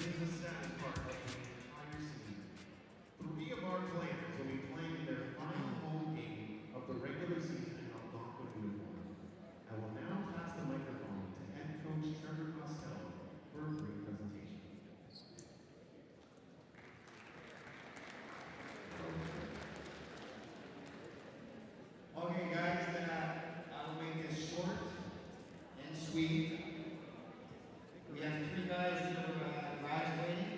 is the saddest part of the entire season. 3 of our players will be playing in their final home game of the regular season in Algonquin uniform. I will now pass the microphone to head coach Trevor Costello for a brief presentation. Okay guys, I'll make this short and sweet. We have 3 guys who are graduating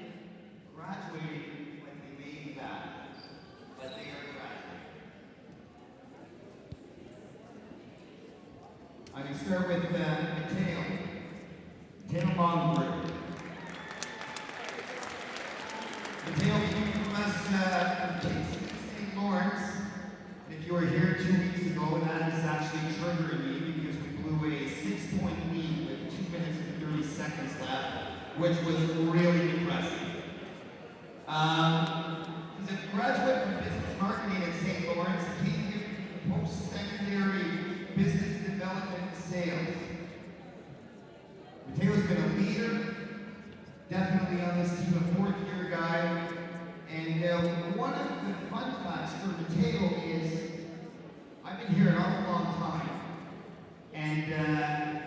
like they may be back, but they are graduating. I'm going to start with Mateo Longford. Mateo came from us from St. Lawrence. If you were here 2 weeks ago, that is actually triggering me because we blew a 6-point lead with 2 minutes and 30 seconds left, which was really impressive. He's a graduate from business marketing at St. Lawrence. He did post-secondary business development and sales. Mateo's been a leader, definitely on this team, a 4th-year guy. And one of the fun facts for Mateo is, I've been here an awful long time, and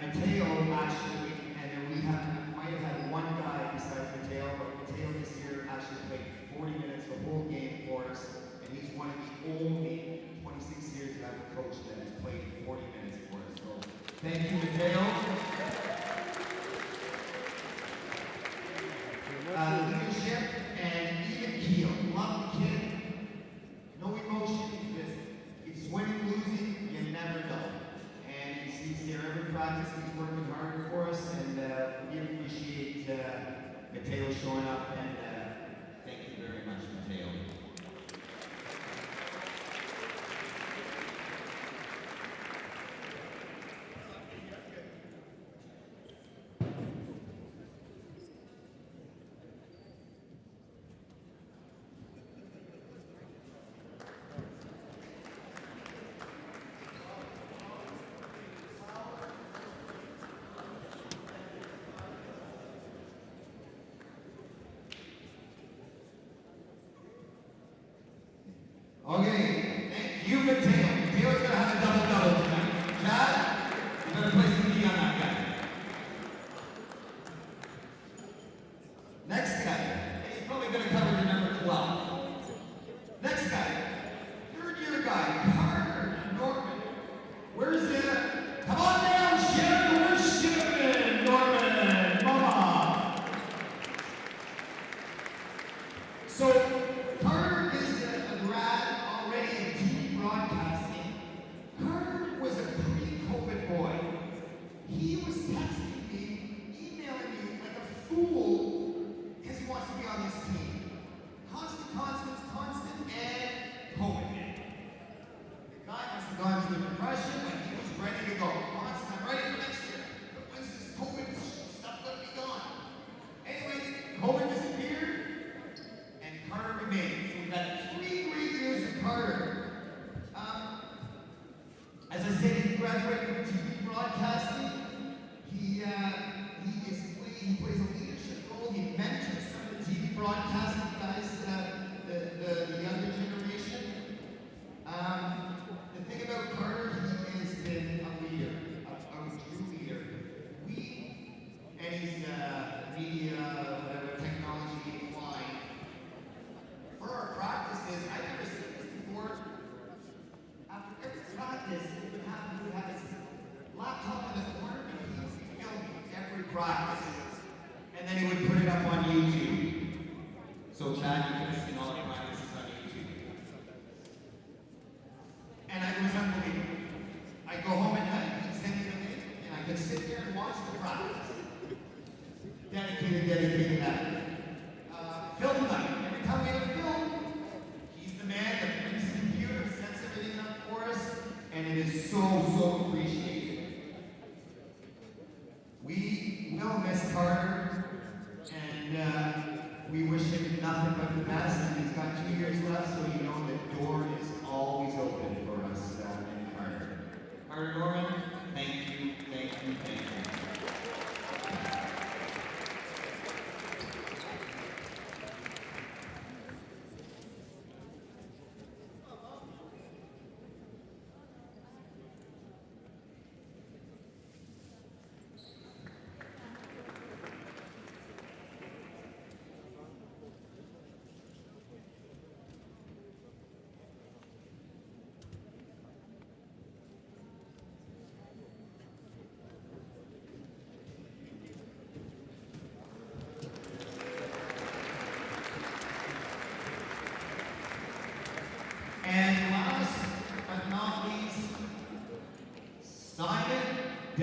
Mateo actually, and we might have had one guy besides Mateo, but Mateo this year actually played 40 minutes the whole game for us, and he's one of the only 26 years that I've coached that has played 40 minutes for us. So thank you, Mateo. Leadership and even keel. Love the kid. No emotion. Just it's winning, losing. You never know. And he's here every practice. He's working hard for us, and we appreciate Mateo showing up. And thank you very much, Mateo. Okay, thank you, Mateo. Mateo's gonna have a double-double tonight. Chad, you better play some D on that guy. Next guy, he's probably gonna cover the number 12. Next guy, 3rd-year guy, Carter Norman. Where's it? Come on down, Sharon. Where's Sharon Norman? Mama. So, Carter is a grad already in TV broadcasting. Carter was a pre-COVID boy. He was texting me, emailing me like a fool because he wants to be on this team. Constant, and COVID hit. The guy must have gone through a depression when he was ready to go. Constant, I'm ready for next year. But when's this COVID stuff gonna be gone? Anyways, COVID disappeared. Carter remains. So we've had 3 great years of Carter. As I said, he graduated from TV broadcasting. He plays a leadership role. He mentors some of the TV broadcasting guys, the younger generation. The thing about Carter, he has been a leader, a true leader. And he's media, whatever, technology inclined. For our practices, I've never seen this before. After every practice, we would have his laptop in the corner and he would be filming every practice. And then he would put it up on YouTube. So Chad, you can see all the practices on YouTube. And it was unbelievable. I go home at night, he'd send me the link, and I could sit there and watch the practice. Dedicated that. Film night. Every time we have a film, he's the man that brings the computer, sets everything up for us, and it is so appreciated. We will miss Carter, and we wish him nothing but the best. And he's got 2 years left, so you know the door is always open for us and Carter. Carter Norman, thank you.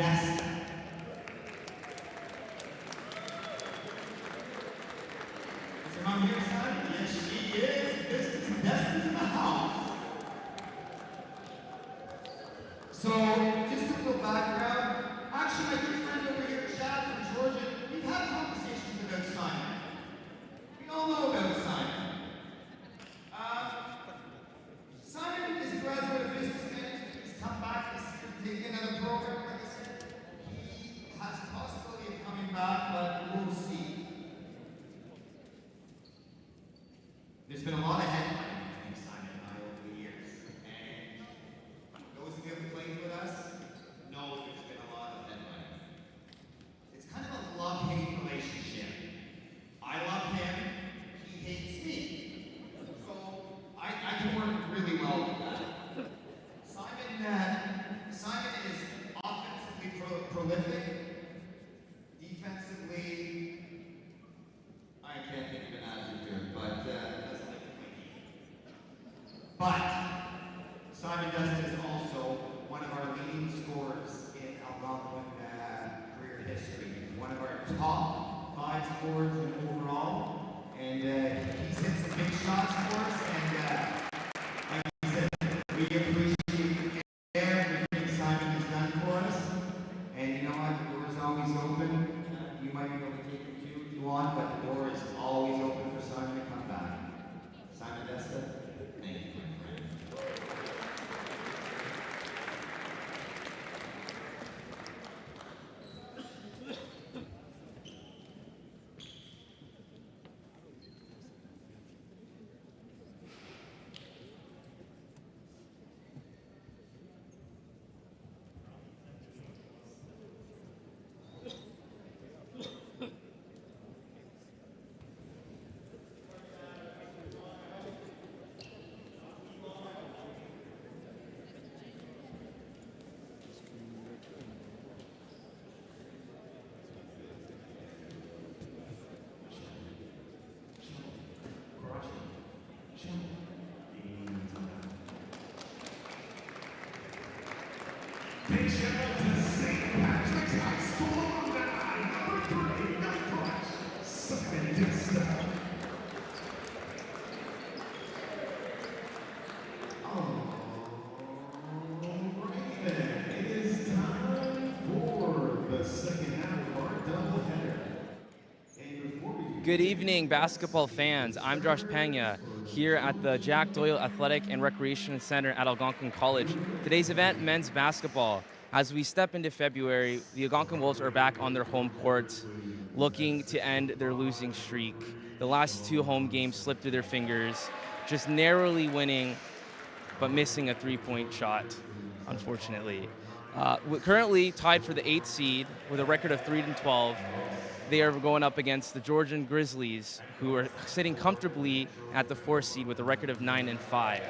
Desta. Is her mom here, son? Yes, she is. This is Desta in the house. So, just a little background. Actually, my good friend over here, Chad from Georgia, we've had conversations about Simon. We all know about Simon. Simon is a graduate of business management. He's come back this year to take another program. Like I said, he has a possibility of coming back, but we'll see. There's been a lot of headlines between Simon and I over the years. And those of you who have played with us know there's been a lot of headlines. It's kind of a love-hate relationship. I love him, he hates me. So I can work really well with that. Simon is offensively prolific, defensively, I can't think of an adjective, but doesn't like to play defense. But Simon Desta is also one of our leading scorers in Algonquin career history. One of our top 5 scorers in overall, and he's hit some big shots for us. And like we said, we appreciate everything Simon has done for us. And you know what? The door is always open. You might be able to take him too if you want, but the door is always open for Simon to come back. Simon Desta, thank you, my friend. Big shout out to St. Patrick's High School alumni, number 3, Dierctor, Simon Desta. Alright then, it is time for the second half of our doubleheader. And before we Good evening, basketball fans. I'm Josh Pena here at the Jack Doyle Athletic and Recreation Center at Algonquin College. Today's event, men's basketball. As we step into February, the Algonquin Wolves are back on their home court, looking to end their losing streak. The last 2 home games slipped through their fingers, just narrowly winning, but missing a 3-point shot, unfortunately. We're currently tied for the 8th seed with a record of 3-12. They are going up against the Georgian Grizzlies, who are sitting comfortably at the 4th seed with a record of 9-5.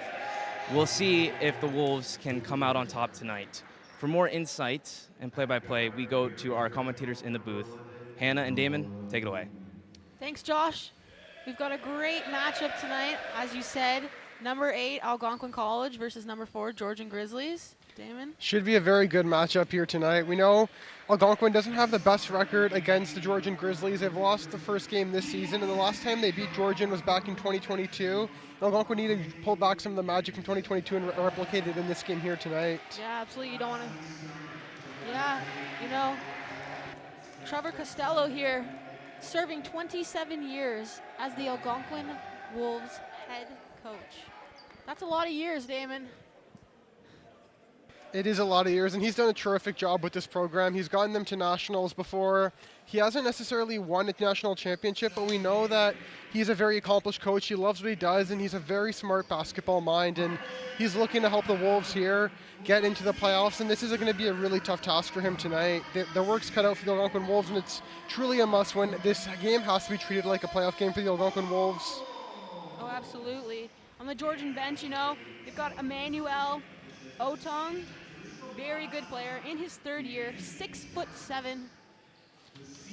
We'll see if the Wolves can come out on top tonight. For more insights and play-by-play, we go to our commentators in the booth. Hannah and Damon, take it away. Thanks, Josh. We've got a great matchup tonight. As you said, number 8, Algonquin College versus number 4, Georgian Grizzlies. Damon? Should be a very good matchup here tonight. We know Algonquin doesn't have the best record against the Georgian Grizzlies. They've lost the first game this season, and the last time they beat Georgian was back in 2022. Algonquin needed to pull back some of the magic from 2022 and replicate it in this game here tonight. Yeah, absolutely. You don't want to... Yeah, you know, Trevor Costello here, serving 27 years as the Algonquin Wolves head coach. That's a lot of years, Damon. It is a lot of years, and he's done a terrific job with this program. He's gotten them to nationals before. He hasn't necessarily won a national championship, but we know that he's a very accomplished coach. He loves what he does, and he's a very smart basketball mind, and he's looking to help the Wolves here get into the playoffs, and this is going to be a really tough task for him tonight. The work's cut out for the Algonquin Wolves, and it's truly a must-win. This game has to be treated like a playoff game for the Algonquin Wolves. Oh, absolutely. On the Georgian bench, you know, you've got Emmanuel Otong, very good player in his 3rd year, 6'7",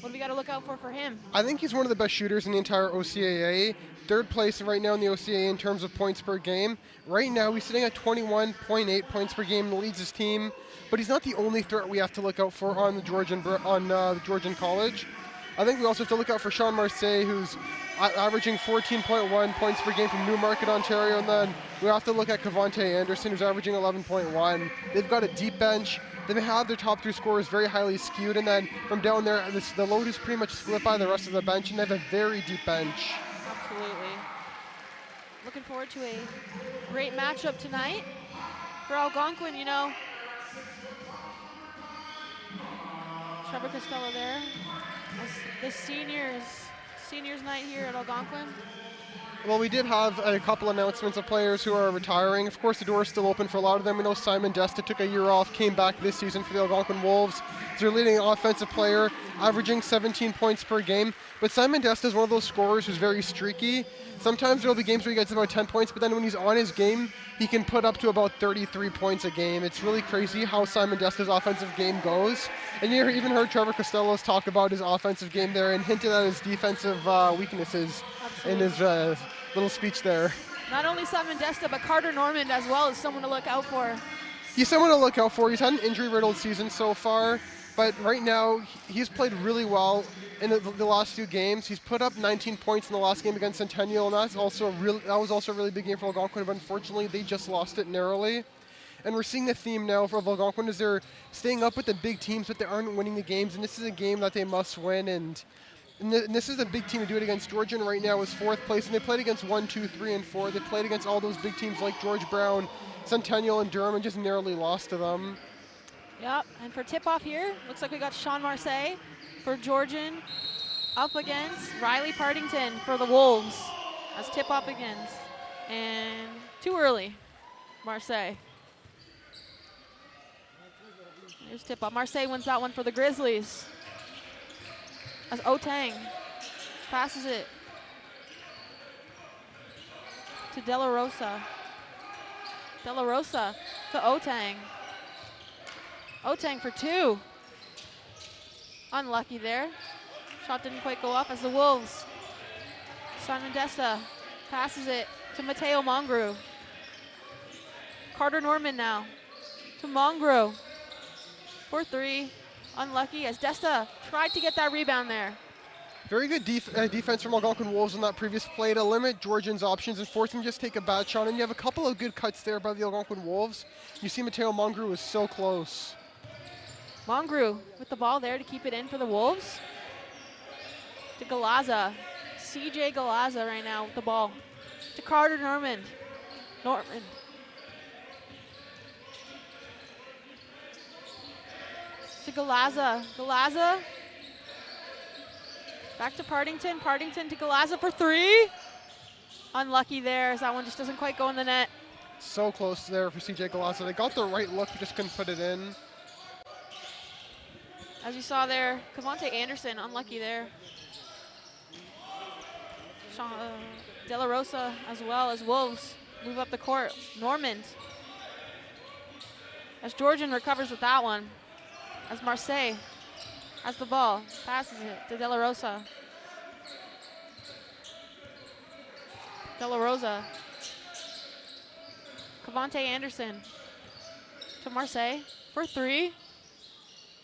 What do we got to look out for him? I think he's one of the best shooters in the entire OCAA. Third place right now in the OCAA in terms of points per game. Right now he's sitting at 21.8 points per game and leads his team. But he's not the only threat we have to look out for on the Georgian College. I think we also have to look out for Sean Marseille, who's averaging 14.1 points per game from Newmarket, Ontario. And then we have to look at Cavante Anderson, who's averaging 11.1. They've got a deep bench. They have their top 3 scorers very highly skewed, and then from down there, the load is pretty much split by the rest of the bench, and they have a very deep bench. Absolutely. Looking forward to a great matchup tonight for Algonquin. You know, Trevor Costello there. The seniors night here at Algonquin. Well, we did have a couple announcements of players who are retiring. Of course, the door is still open for a lot of them. We know Simon Desta took a year off, came back this season for the Algonquin Wolves. He's their leading offensive player, averaging 17 points per game. But Simon Desta is one of those scorers who's very streaky. Sometimes there will be games where he gets about 10 points, but then when he's on his game, he can put up to about 33 points a game. It's really crazy how Simon Desta's offensive game goes. And you even heard Trevor Costello's talk about his offensive game there and hinted at his defensive weaknesses. Absolutely. In his little speech there. Not only Simon Desta, but Carter Normand as well is someone to look out for. He's someone to look out for. He's had an injury-riddled season so far, but right now he's played really well in the last few games. He's put up 19 points in the last game against Centennial, and that was also a really big game for Algonquin, but unfortunately they just lost it narrowly. And we're seeing the theme now for Algonquin is they're staying up with the big teams, but they aren't winning the games, and this is a game that they must win. And this is a big team to do it against. Georgian right now is 4th place, and they played against 1, 2, 3, and 4. They played against all those big teams like George Brown, Centennial, and Durham, and just narrowly lost to them. Yep, and for tip-off here, looks like we got Sean Marseille for Georgian up against Riley Partington for the Wolves as tip-off against. And too early, Marseille. Here's tip-off. Marseille wins that one for the Grizzlies. As Otang passes it to De La Rosa. De La Rosa to Otang. Otang for 2. Unlucky there. Shot didn't quite go off as the Wolves. Simon Desta passes it to Mateo Mongru. Carter Normand now to Mongru for 3. Unlucky as Desta tried to get that rebound there. Very good defense from Algonquin Wolves on that previous play to limit Georgian's options and force them to just take a bad shot. And you have a couple of good cuts there by the Algonquin Wolves. You see Mateo Mongru was so close. Mongru with the ball there to keep it in for the Wolves. To Galaza. CJ Galaza right now with the ball. To Carter Normand. To Galaza. Galaza. Back to Partington. Partington to Galaza for 3. Unlucky there as that one just doesn't quite go in the net. So close there for CJ Galaza. They got the right look, but just couldn't put it in. As you saw there, Cavante Anderson, unlucky there. De La Rosa as well as Wolves move up the court. Normand. As Georgian recovers with that one. As Marseille has the ball, passes it to De La Rosa. De La Rosa. Cavante Anderson to Marseille for 3.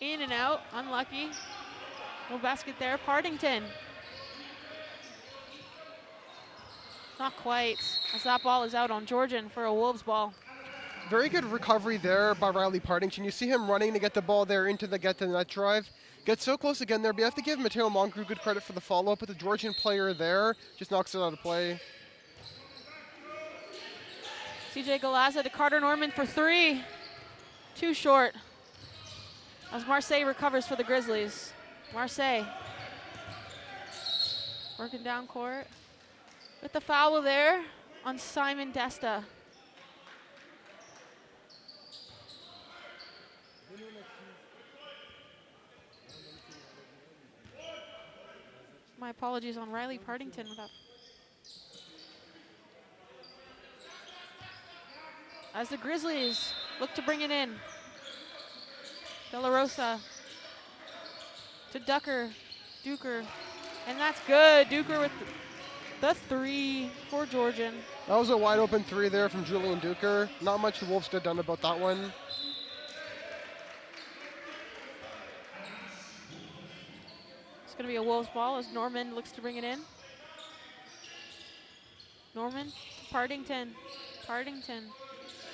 In and out, unlucky. No basket there. Partington. Not quite, as that ball is out on Georgian for a Wolves ball. Very good recovery there by Riley Partington. You see him running to get the ball there into the net drive. Gets so close again there, but you have to give Mateo Mongru good credit for the follow-up, but the Georgian player there just knocks it out of play. CJ Galaza to Carter Normand for 3. Too short. As Marseille recovers for the Grizzlies. Marseille. Working down court. With the foul there on Simon Desta. My apologies on Riley Partington. As the Grizzlies look to bring it in. De La Rosa to Dierctor, and that's good. Dierctor with the 3 for Georgian. That was a wide open 3 there from Julian Dierctor. Not much the Wolves could have done about that one. It's going to be a Wolves ball as Norman looks to bring it in. Norman to Partington. Partington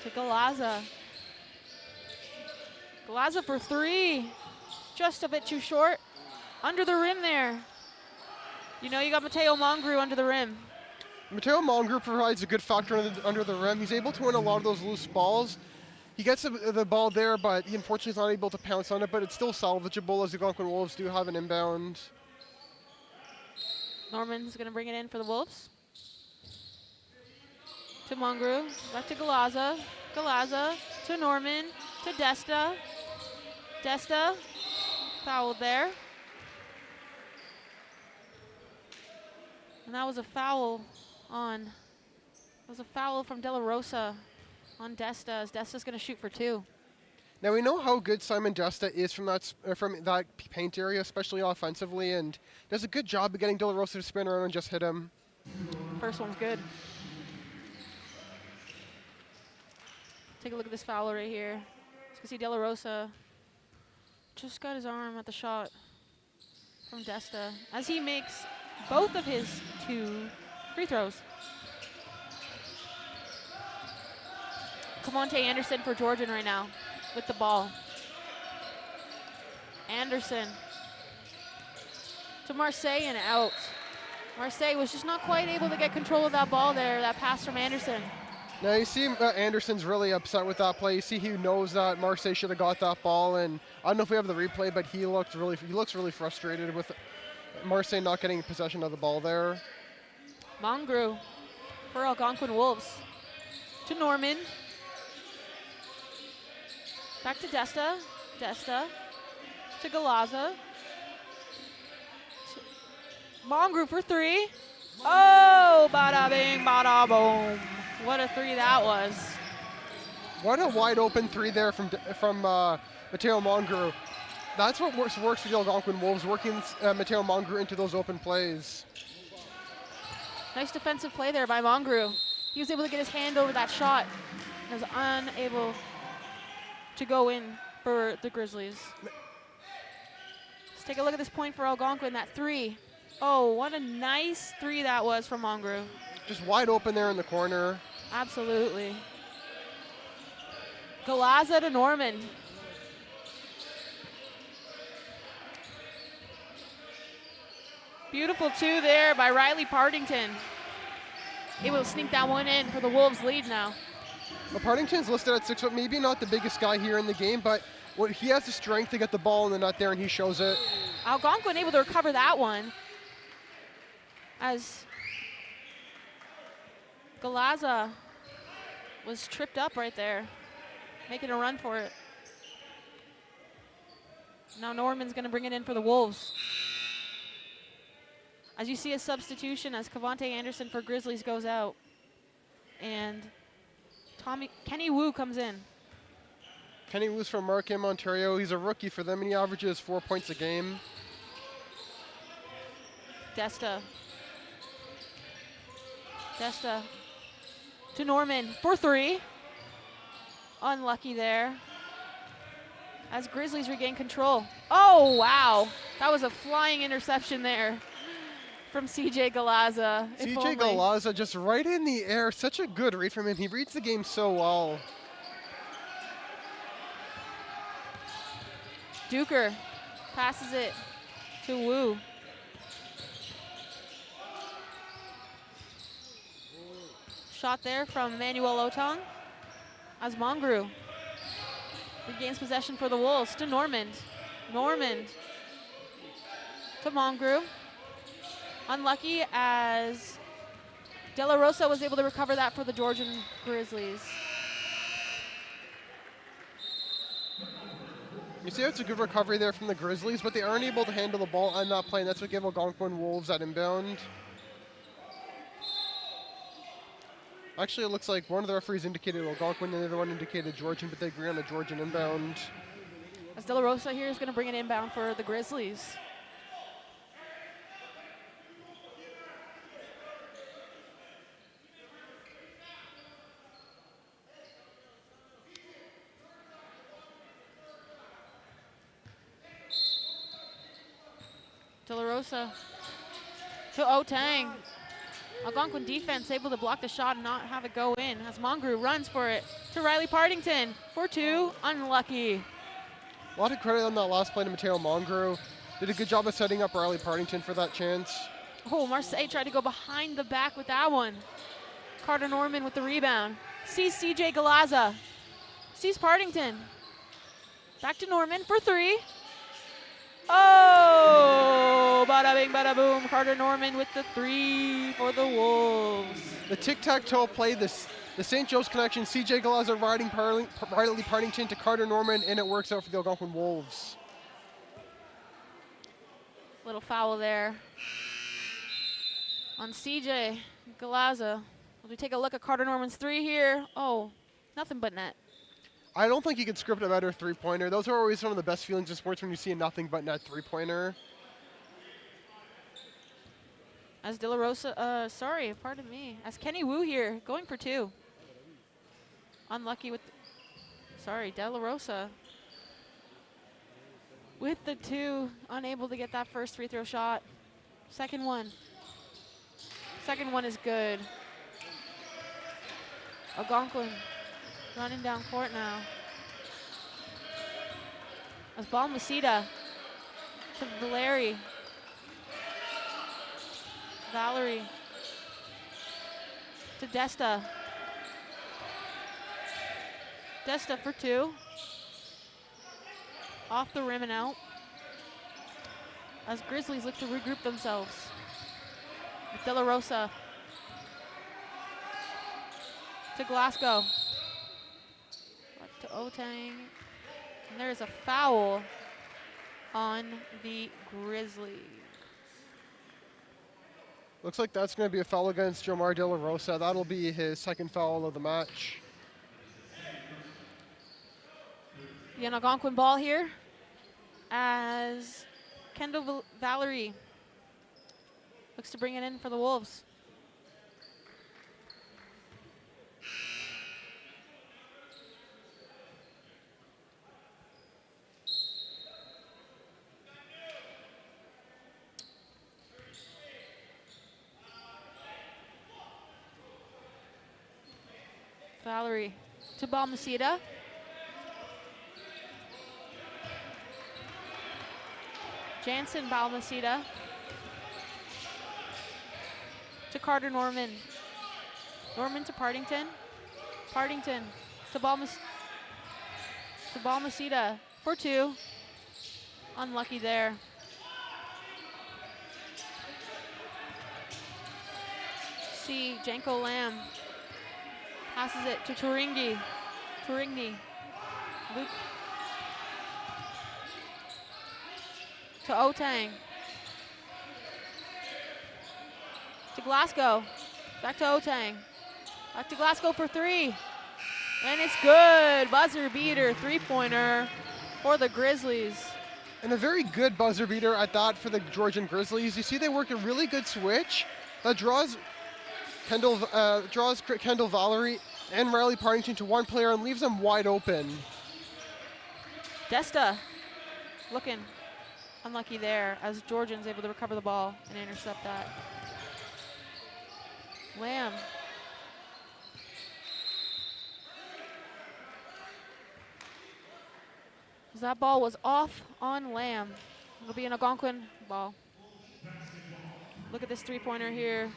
to Galaza. Galaza for 3. Just a bit too short. Under the rim there. You know you got Mateo Mongru under the rim. Mateo Mongru provides a good factor under the rim. He's able to win a lot of those loose balls. He gets the ball there, but he unfortunately is not able to pounce on it, but it's still salvageable as the Algonquin Wolves do have an inbound. Norman's going to bring it in for the Wolves. To Mongru, back to Galaza. Galaza to Norman, to Desta. Desta, fouled there. And that was a foul on, that was a foul from De La Rosa on Desta, as Desta's going to shoot for 2. Now we know how good Simon Desta is from that paint area, especially offensively, and does a good job of getting De La Rosa to spin around and just hit him. First one's good. Take a look at this foul right here. You can see De La Rosa just got his arm at the shot from Desta as he makes both of his 2 free throws. Cavante Anderson for Georgian right now with the ball. Anderson to Marseille and out. Marseille was just not quite able to get control of that ball there, that pass from Anderson. Now you see Anderson's really upset with that play. You see he knows that Marseille should have got that ball, and I don't know if we have the replay, but he looks really frustrated with Marseille not getting possession of the ball there. Mongru for Algonquin Wolves. To Norman. Back to Desta. Desta to Galaza. Mongru for 3. Oh, bada bing, bada boom. What a 3 that was. What a wide open 3 there from Mateo Mongru. That's what works for the Algonquin Wolves, working Mateo Mongru into those open plays. Nice defensive play there by Mongru. He was able to get his hand over that shot and was unable to go in for the Grizzlies. Let's take a look at this point for Algonquin, that 3. Oh, what a nice 3 that was from Mongru. Just wide open there in the corner. Absolutely. Galaza to Norman. Beautiful 2 there by Riley Partington. Able to sneak that one in for the Wolves' lead now. Well, Partington's listed at 6 foot, maybe not the biggest guy here in the game, but he has the strength to get the ball in the net there, and he shows it. Algonquin able to recover that one as Galaza was tripped up right there, making a run for it. Now Norman's going to bring it in for the Wolves. As you see a substitution as Cavante Anderson for Grizzlies goes out. And Kenny Wu comes in. Kenny Wu's from Markham, Ontario. He's a rookie for them, and he averages 4 points a game. Desta. Desta to Norman for 3. Unlucky there. As Grizzlies regain control. Oh, wow. That was a flying interception there from CJ Galaza. CJ Galaza just right in the air. Such a good read from him. He reads the game so well. Dierctor passes it to Wu. Shot there from Manuel Otong as Mongru regains possession for the Wolves to Normand. Normand to Mongru. Unlucky as De La Rosa was able to recover that for the Georgian Grizzlies. You see it's a good recovery there from the Grizzlies, but they aren't able to handle the ball on that play, and that's what gave Algonquin Wolves that inbound. Actually, it looks like one of the referees indicated Algonquin and the other one indicated Georgian, but they agree on a Georgian inbound. As De La Rosa here is going to bring an inbound for the Grizzlies. De La Rosa to Otang. Algonquin defense able to block the shot and not have it go in as Mongru runs for it to Riley Partington for 2. Unlucky. A lot of credit on that last play to Mateo Mongru. Did a good job of setting up Riley Partington for that chance. Oh, Marseille tried to go behind the back with that one. Carter Norman with the rebound. Sees CJ Galaza. Sees Partington. Back to Norman for 3. Oh, bada bing, bada boom. Carter Norman with the 3 for the Wolves. The tic-tac-toe play, the St. Joe's connection, CJ Galaza riding Riley Partington to Carter Norman, and it works out for the Algonquin Wolves. Little foul there on CJ Galaza. As we take a look at Carter Norman's 3 here. Oh, nothing but net. I don't think you could script a better three-pointer. Those are always some of the best feelings in sports when you see a nothing but net three-pointer. As De La Rosa, pardon me. As Kenny Wu here, going for 2. Unlucky with, De La Rosa. With the 2, unable to get that first free throw shot. Second one is good. Algonquin running down court now. As Balmaceda to Valerie. Valerie to Desta. Desta for 2. Off the rim and out. As Grizzlies look to regroup themselves. With De La Rosa to Glasgow. Back to Otang. And there's a foul on the Grizzlies. Looks like that's going to be a foul against Jomar De La Rosa. That'll be his second foul of the match. The Algonquin ball here as Kendall Valerie looks to bring it in for the Wolves. Valerie to Balmaceda. Jansen Balmaceda to Carter Norman. Norman to Partington. Partington to Balmaceda for 2. Unlucky there. See Janko Lamb. Passes it to Turingi. Luke. To Otang. To Glasgow. Back to Otang. Back to Glasgow for 3. And it's good. Buzzer beater, 3-pointer for the Grizzlies. And a very good buzzer beater at that for the Georgian Grizzlies. You see they work a really good switch that draws Kendall Valerie and Riley Partington to one player and leaves them wide open. Desta looking unlucky there as Georgian's able to recover the ball and intercept that. Lamb. As that ball was off on Lamb. It'll be an Algonquin ball. Look at this 3-pointer here.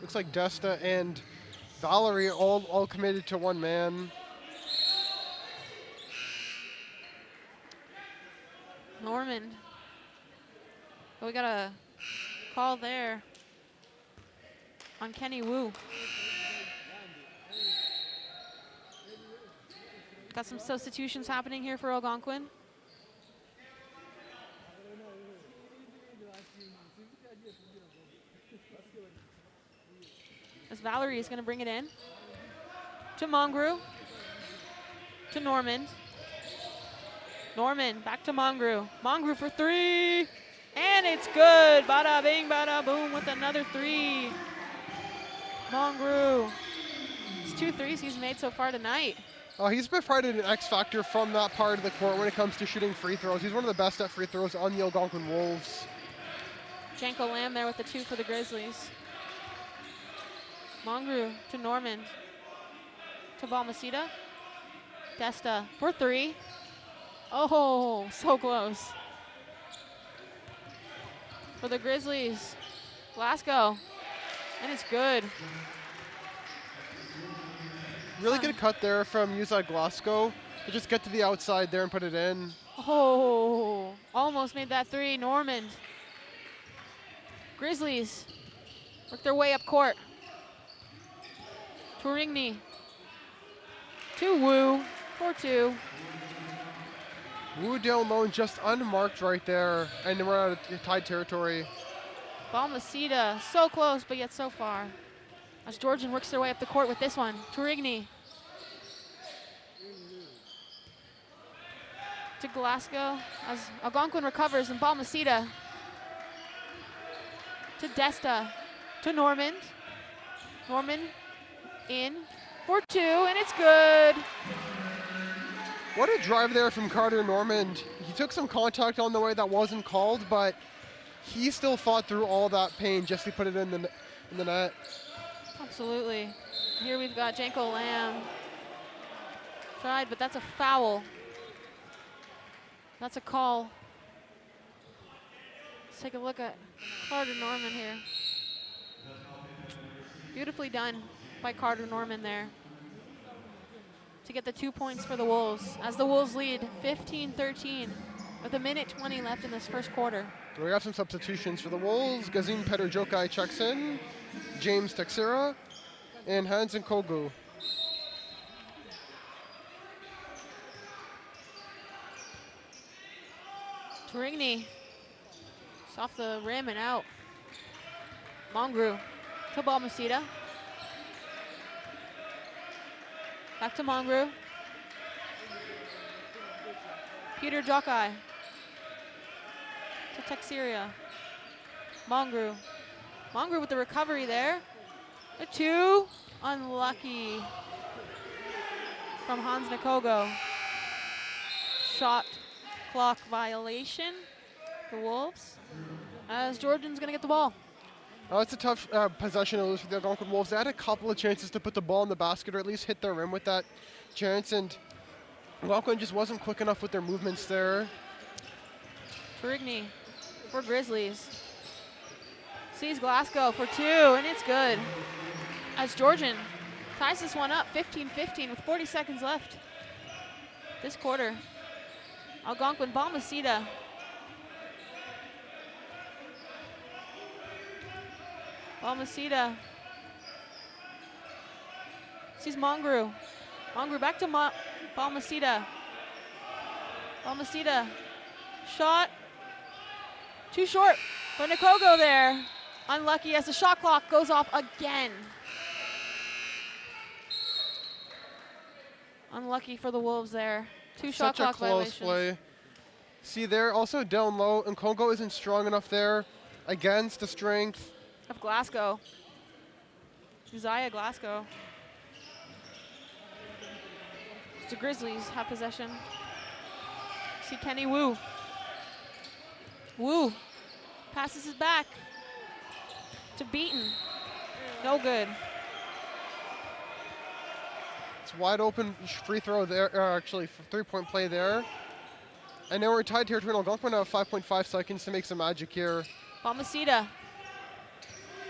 Looks like Desta and Valerie all committed to one man. Norman. But we got a call there on Kenny Wu. Got some substitutions happening here for Algonquin. As Valerie is going to bring it in to Mongru, to Norman. Norman back to Mongru. Mongru for 3, and it's good. Bada bing, bada boom with another 3. Mongru. It's 2 threes he's made so far tonight. He's provided an X factor from that part of the court when it comes to shooting free throws. He's one of the best at free throws on the Algonquin Wolves. Janko Lamb there with the 2 for the Grizzlies. Mongru to Normand. To Balmaceda. Desta for 3. Oh, so close. For the Grizzlies, Glasgow, and it's good. Really good cut there from Yusa Glasgow to just get to the outside there and put it in. Oh, almost made that 3, Normand. Grizzlies work their way up court. Tourigny to Wu for 2. Wu down low and just unmarked right there, and then we're out of tied territory. Balmaceda, so close, but yet so far. As Georgian works their way up the court with this one. Tourigny. To Glasgow, as Algonquin recovers, and Balmaceda. To Desta. To Normand. Normand in for 2, and it's good. What a drive there from Carter Normand. He took some contact on the way that wasn't called, but he still fought through all that pain just to put it in the net. Absolutely. Here we've got Janko Lamb. Tried, but that's a foul. That's a call. Let's take a look at Carter Normand here. Beautifully done by Carter Normand there to get the 2 points for the Wolves, as the Wolves lead 15-13 with 1:20 left in this first quarter. We have some substitutions for the Wolves. Gazim Peterjokai checks in, James Texera, and Hansen Kogu. Tourigny, it's off the rim and out. Mongru to Balmaceda. Back to Mongru. Peter Jokai to Texeria. Mongru. Mongru with the recovery there. A 2, unlucky from Hans Nkogo. Shot clock violation, the Wolves, as Georgian's gonna get the ball. It's a tough possession to lose for the Algonquin Wolves. They had a couple of chances to put the ball in the basket or at least hit their rim with that chance, and Algonquin just wasn't quick enough with their movements there. Tourigny for Grizzlies. Sees Glasgow for 2, and it's good. As Georgian ties this one up 15-15 with 40 seconds left this quarter. Algonquin, Balmaceda. Balmaceda sees Mongru. Mongru back to Balmaceda. Balmaceda, shot, too short for Nkogo there. Unlucky as the shot clock goes off again. Unlucky for the Wolves there. 2 shot clock violations. Such a close play. See there, also down low, Nkogo isn't strong enough there against the strength Of Glasgow. Uzziah Glasgow. The Grizzlies have possession. See Kenny Wu. Wu passes it back to Beaton. No good. It's wide open free throw there, actually 3-point play there. And now we're tied here between Algonquin. Have 5.5 seconds to make some magic here. Balmaceda.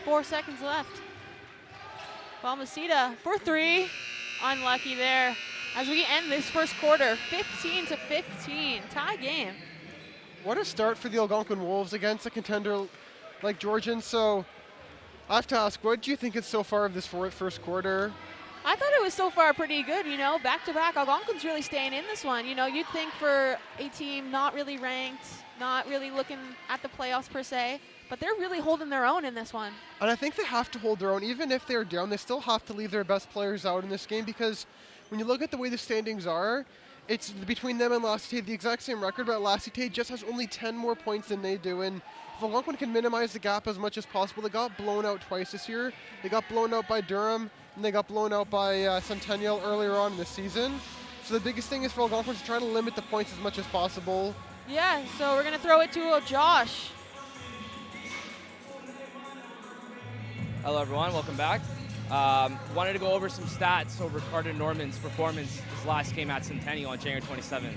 4 seconds left. Balmaceda for 3. Unlucky there. As we end this first quarter, 15-15, tie game. What a start for the Algonquin Wolves against a contender like Georgian. So I have to ask, what do you think it's so far of this first quarter? I thought it was so far pretty good, you know, back-to-back. Algonquin's really staying in this one. You know, you'd think for a team not really ranked, not really looking at the playoffs per se, but they're really holding their own in this one. And I think they have to hold their own. Even if they're down, they still have to leave their best players out in this game, because when you look at the way the standings are, it's between them and Lassité the exact same record, but Lassité just has only 10 more points than they do. And if Algonquin can minimize the gap as much as possible, they got blown out twice this year. They got blown out by Durham, and they got blown out by Centennial earlier on in the season. So the biggest thing is for Algonquin to try to limit the points as much as possible. Yeah, so we're going to throw it to Josh. Hello, everyone. Welcome back. Wanted to go over some stats over Carter Norman's performance his last game at Centennial on January 27th.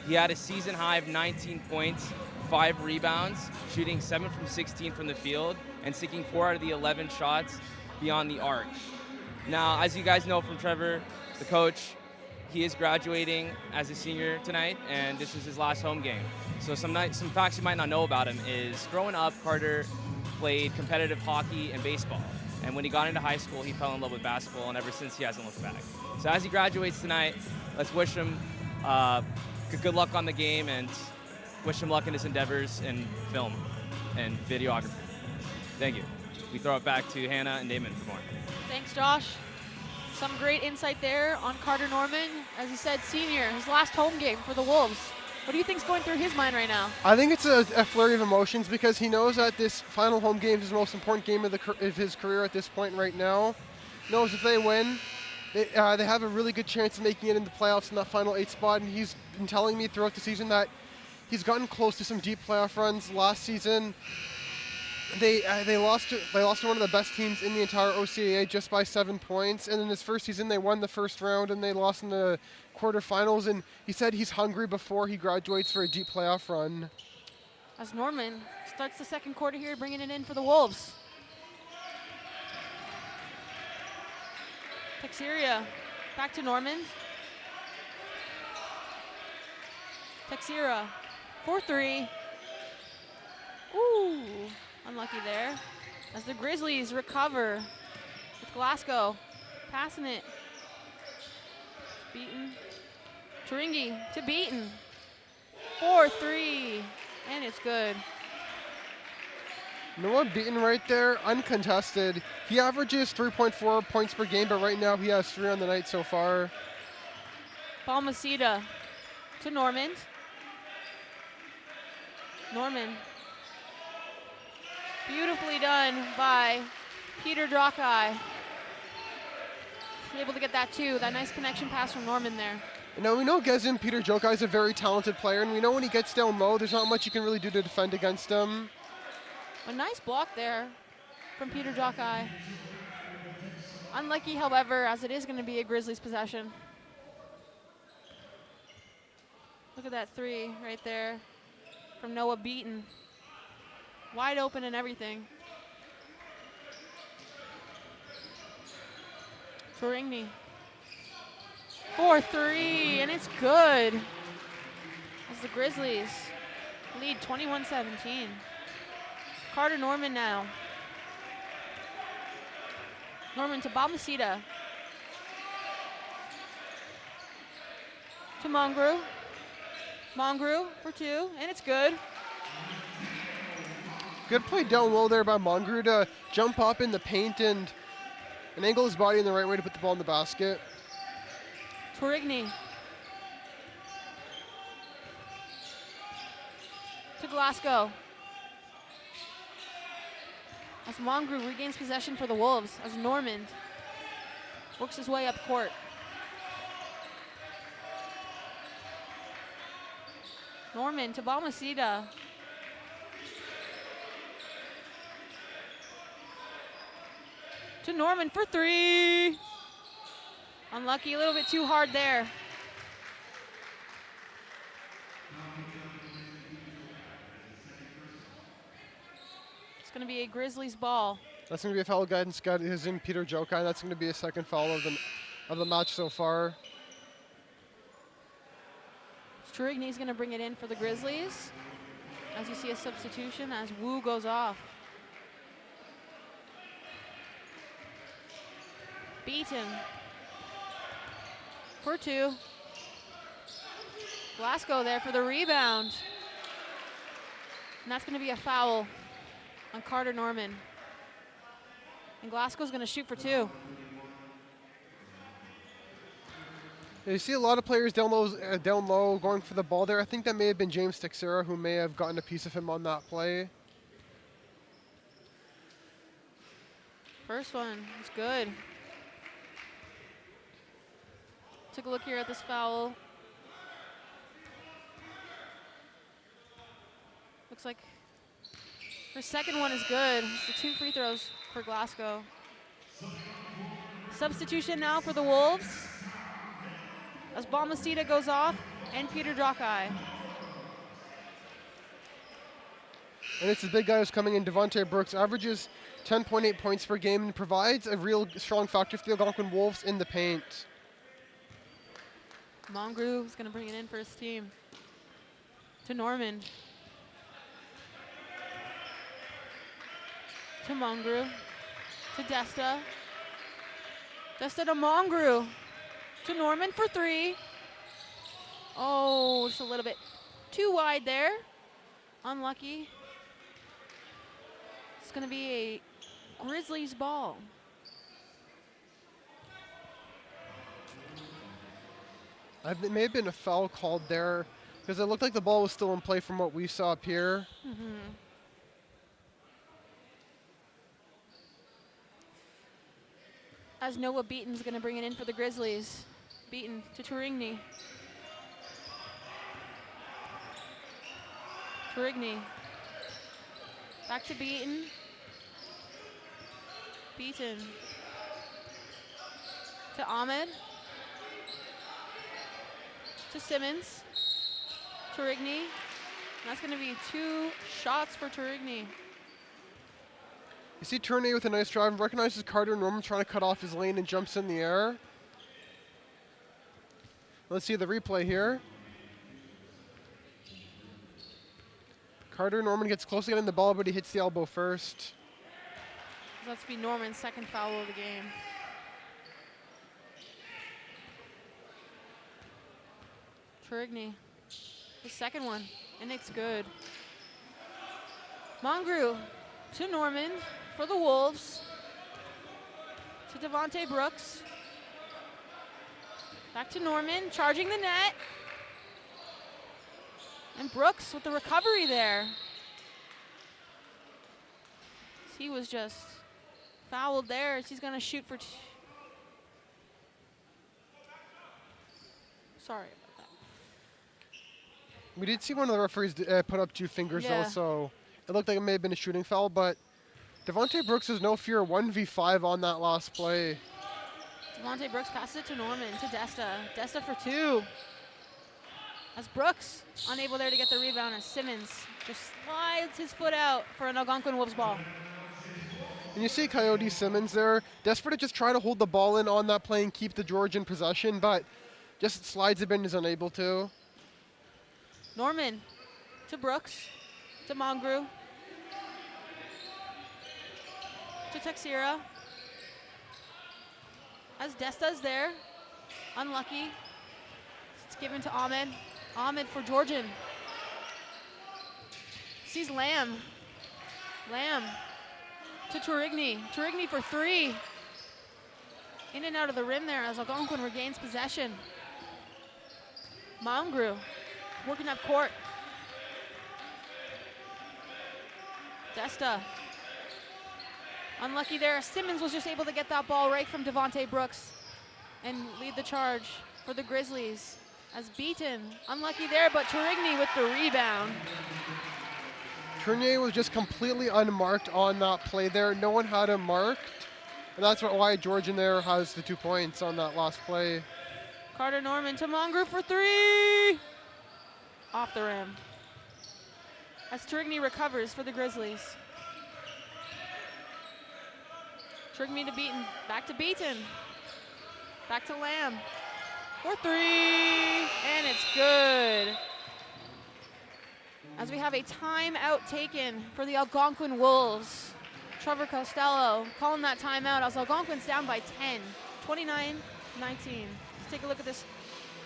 He had a season high of 19 points, 5 rebounds, shooting 7 from 16 from the field, and sinking 4 out of the 11 shots beyond the arc. Now, as you guys know from Trevor, the coach, he is graduating as a senior tonight, and this is his last home game. So some facts you might not know about him is growing up, Carter played competitive hockey and baseball. And when he got into high school, he fell in love with basketball, and ever since, he hasn't looked back. So as he graduates tonight, let's wish him good luck on the game and wish him luck in his endeavors in film and videography. Thank you. We throw it back to Hannah and Damon for more. Thanks, Josh. Some great insight there on Carter Norman. As he said, senior, his last home game for the Wolves. What do you think's going through his mind right now? I think it's a flurry of emotions because he knows that this final home game is his most important game of his career at this point right now. Knows if they win, they have a really good chance of making it into playoffs in that final 8 spot. And he's been telling me throughout the season that he's gotten close to some deep playoff runs. Last season, they lost to one of the best teams in the entire OCAA just by 7 points. And in his first season, they won the first round and they lost in the quarterfinals. And he said he's hungry before he graduates for a deep playoff run. As Norman starts the second quarter here, bringing it in for the Wolves. Texiera back to Norman. Texiera, 4-3. Ooh, unlucky there. As the Grizzlies recover with Glasgow, passing it. Beaten. Turingi to Beaton. 4-3, and it's good. Noah Beaton right there, uncontested. He averages 3.4 points per game, but right now he has 3 on the night so far. Balmaceda to Norman. Norman. Beautifully done by Peter Drockeye. Able to get that too. That nice connection pass from Norman there. Now we know Gezin Peter Drockeye is a very talented player, and we know when he gets down low, there's not much you can really do to defend against him. A nice block there from Peter Drockeye. Unlucky, however, as it is going to be a Grizzlies possession. Look at that 3 right there from Noah Beaton. Wide open and everything. Turingni. 4-3, and it's good. As the Grizzlies lead 21-17. Carter Norman now. Norman to Balmaceda. To Mongru. Mongru for 2, and it's good. Good play down low there by Mongru to jump up in the paint and angle his body in the right way to put the ball in the basket. Turingni. To Glasgow. As Mongru regains possession for the Wolves, as Norman works his way up court. Norman to Balmaceda. To Norman for 3. Unlucky, a little bit too hard there. It's going to be a Grizzlies ball. That's going to be a foul against Gezin Peter Drockeye. That's going to be a second foul of the match so far. Turigny's going to bring it in for the Grizzlies. As you see a substitution as Wu goes off. Beaton for 2. Glasgow there for the rebound. And that's going to be a foul on Carter Norman. And Glasgow's going to shoot for 2. You see a lot of players down low going for the ball there. I think that may have been James Texera who may have gotten a piece of him on that play. First one is good. Take a look here at this foul. Looks like Her second one is good. It's the 2 free throws for Glasgow. Substitution now for the Wolves as Balmaceda goes off and Peter Drokai. And it's the big guy who's coming in. Devontae Brooks averages 10.8 points per game and provides a real strong factor for the Algonquin Wolves in the paint. Mongrue is going to bring it in for his team. To Norman. To Mongrue. To Desta. Desta to Mongrue. To Norman for 3. Oh, just a little bit too wide there. Unlucky. It's going to be a Grizzlies ball. It may have been a foul called there because it looked like the ball was still in play from what we saw up here. As Noah Beaton's going to bring it in for the Grizzlies. Beaton to Tourigny. Tourigny. Back to Beaton. Beaton. To Ahmed. To Simmons. Tourigny. That's going to be 2 shots for Tourigny. You see Tournier with a nice drive, recognizes Carter Norman trying to cut off his lane and jumps in the air. Let's see the replay here. Carter Norman gets close to getting the ball, but he hits the elbow first. That's to be Norman's second foul of the game. Tourigny, the second one, and it's good. Mongrue to Norman for the Wolves. To Devontae Brooks. Back to Norman, charging the net. And Brooks with the recovery there. He was just fouled there. He's going to shoot for sorry about that. We did see one of the referees put up 2 fingers though, so it looked like it may have been a shooting foul, but Devontae Brooks has no fear 1v5 on that last play. Devontae Brooks passes it to Norman, to Desta. Desta for 2. As Brooks unable there to get the rebound, as Simmons just slides his foot out for an Algonquin Wolves ball. And you see Coyote Simmons there, desperate to just try to hold the ball in on that play and keep the Georgian possession, but just slides a bit and is unable to. Norman to Brooks, to Mongrue, to Texera. As Desta's there, unlucky. It's given to Ahmed. Ahmed for Georgian. Sees Lamb. Lamb to Tourigny. Tourigny for 3. In and out of the rim there as Algonquin regains possession. Mongrue working up court. Desta. Unlucky there. Simmons was just able to get that ball right from Devontae Brooks and lead the charge for the Grizzlies. As Beaton, unlucky there, but Tourigny with the rebound. Tournier was just completely unmarked on that play there. No one had him marked. And that's why Georgian there has the 2 points on that last play. Carter Norman to Mongrue for 3. Off the rim. As Tourigny recovers for the Grizzlies. Tourigny to Beaton. Back to Beaton. Back to Lamb. For 3. And it's good. As we have a timeout taken for the Algonquin Wolves. Trevor Costello calling that timeout as Algonquin's down by 10, 29-19. Let's take a look at this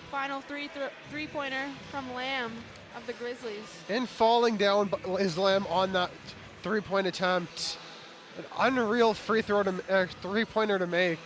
final three-pointer from Lamb of the Grizzlies. And falling down is Lamb on that 3-point attempt. An unreal three-pointer to make.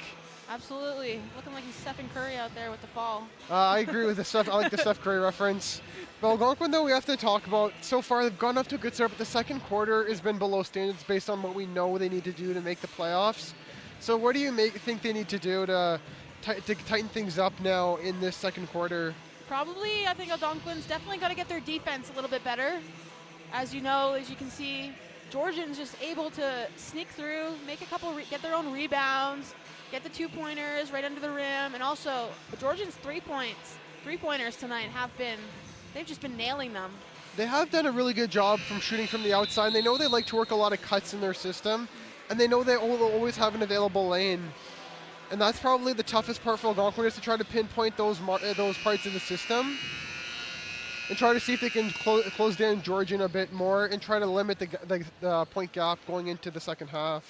Absolutely. Looking like he's Stephen Curry out there with the fall. I agree with the Steph. I like the Steph Curry reference. But Algonquin, though, we have to talk about, so far they've gone off to a good start, but the second quarter has been below standards based on what we know they need to do to make the playoffs. So what do you think they need to do to tighten things up now in this second quarter? Probably, I think Algonquin's definitely got to get their defense a little bit better. As you know, as you can see, Georgians just able to sneak through, make a couple, get their own rebounds, get the 2-pointers right under the rim, and also Georgians' three-pointers tonight they've just been nailing them. They have done a really good job from shooting from the outside. They know they like to work a lot of cuts in their system, and they know they always have an available lane. And that's probably the toughest part for Algonquin, is to try to pinpoint those parts of the system and try to see if they can close down Georgian a bit more and try to limit the point gap going into the second half.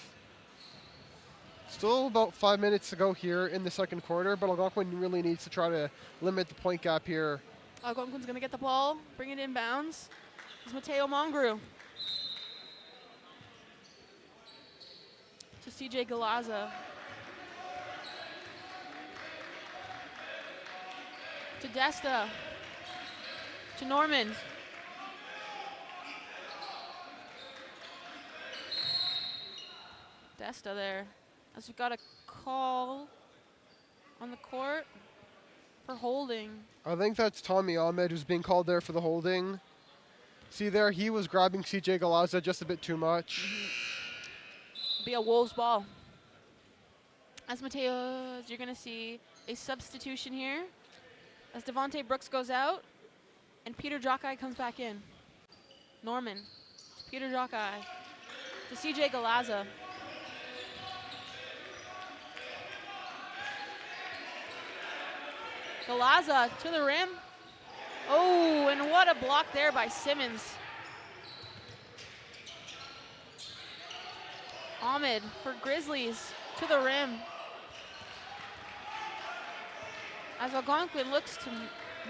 Still about 5 minutes to go here in the second quarter, but Algonquin really needs to try to limit the point gap here. Algonquin's going to get the ball, bring it inbounds. It's Mateo Mongru to CJ Galaza. To Desta. To Norman. Desta there. As we got a call on the court for holding. I think that's Tommy Ahmed who's being called there for the holding. See there, he was grabbing CJ Galaza just a bit too much. Be a Wolves ball. As Mateo, you're going to see a substitution here. As Devontae Brooks goes out, and Peter Jockeye comes back in. Norman, Peter Jockeye, to CJ Galaza. Galaza to the rim. Oh, and what a block there by Simmons. Ahmed for Grizzlies to the rim. As Algonquin looks to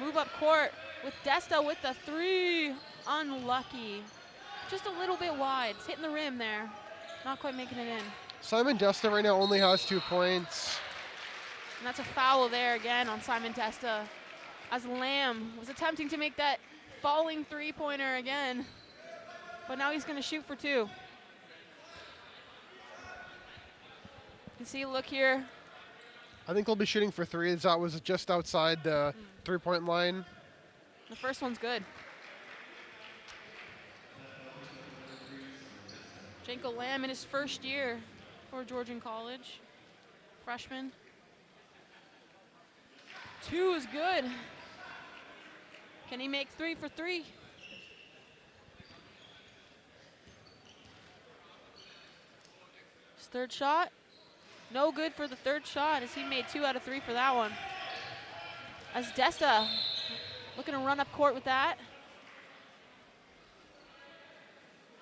move up court with Desta with the three. Unlucky. Just a little bit wide. It's hitting the rim there. Not quite making it in. Simon Desta right now only has 2 points. And that's a foul there again on Simon Desta. As Lamb was attempting to make that falling three-pointer again. But now he's going to shoot for 2. You can see, look here. I think he'll be shooting for 3. That was just outside the 3-point line. The first one's good. Janko Lamb in his first year for Georgian College. Freshman. 2 is good. Can he make 3 for 3? His third shot. No good for the third shot, as he made 2 out of 3 for that one. As Desta looking to run up court with that.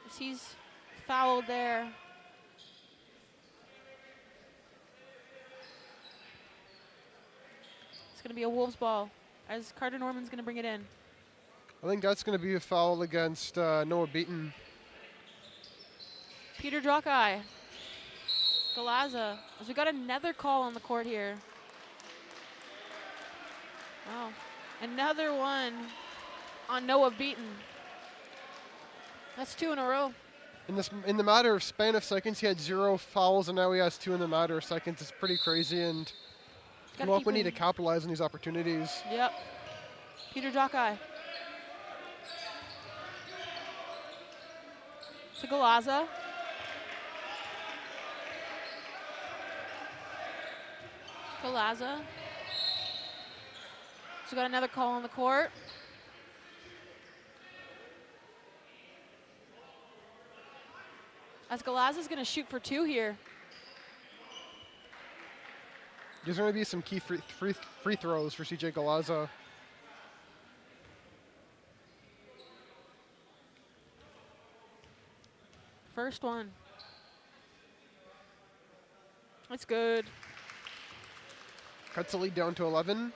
As he's fouled there. It's going to be a Wolves ball, as Carter Norman's going to bring it in. I think that's going to be a foul against Noah Beaton. Peter Jockeye. Galaza, as we got another call on the court here. Wow. Another one on Noah Beaton. That's 2 in a row. In the matter of span of seconds, he had 0 fouls, and now he has 2 in the matter of seconds. It's pretty crazy, and we need to capitalize on these opportunities. Yep. Peter Jockeye. To Galaza. Galaza. So we got another call on the court. As Galaza's going to shoot for 2 here. There's going to be some key free throws for CJ Galaza. First one. That's good. Cuts the lead down to 11.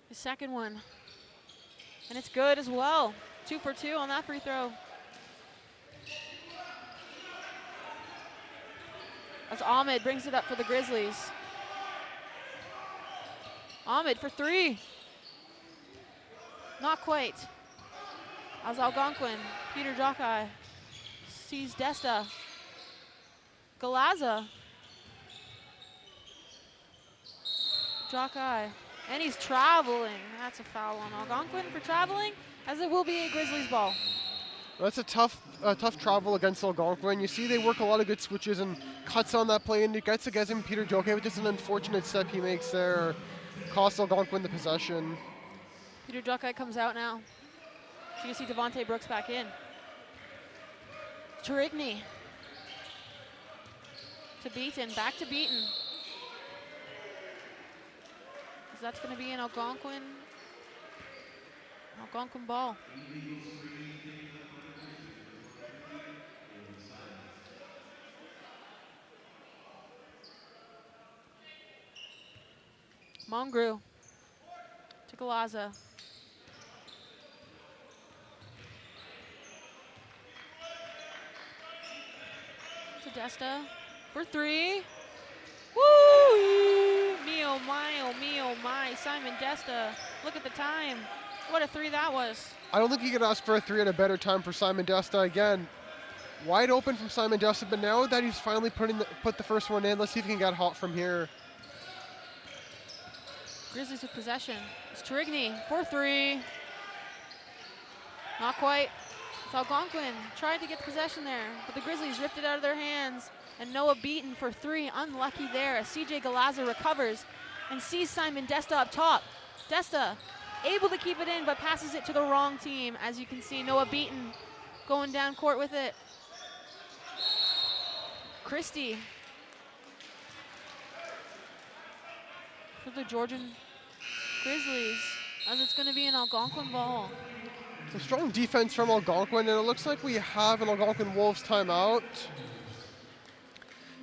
The second one. And it's good as well. 2 for 2 on that free throw. As Ahmed brings it up for the Grizzlies. Ahmed for 3. Not quite. As Algonquin, Peter Jockeye sees Desta. Galaza. Jockeye. And he's traveling. That's a foul on Algonquin for traveling, as it will be a Grizzlies ball. That's a tough travel against Algonquin. You see they work a lot of good switches and cuts on that play, and it gets against him. Peter Joke, but just an unfortunate step he makes there costs Algonquin the possession. Peter Joke comes out now. So you see Devontae Brooks back in. Turigny to Beaton, back to Beaton. So that's going to be an Algonquin ball. Mongru to Galaza. To Desta for three. Woo! Me oh my, Simon Desta. Look at the time. What a three that was. I don't think you could ask for a three at a better time for Simon Desta. Again, wide open from Simon Desta, but now that he's finally put the first one in, let's see if he can get hot from here. Grizzlies with possession. It's Turigny for three. Not quite. It's Algonquin tried to get the possession there, but the Grizzlies ripped it out of their hands. And Noah Beaton for three, unlucky there as CJ Galaza recovers and sees Simon Desta up top. Desta able to keep it in, but passes it to the wrong team. As you can see, Noah Beaton going down court with it. Christie for the Georgian Grizzlies, as it's going to be an Algonquin ball. So strong defense from Algonquin, and it looks like we have an Algonquin Wolves timeout.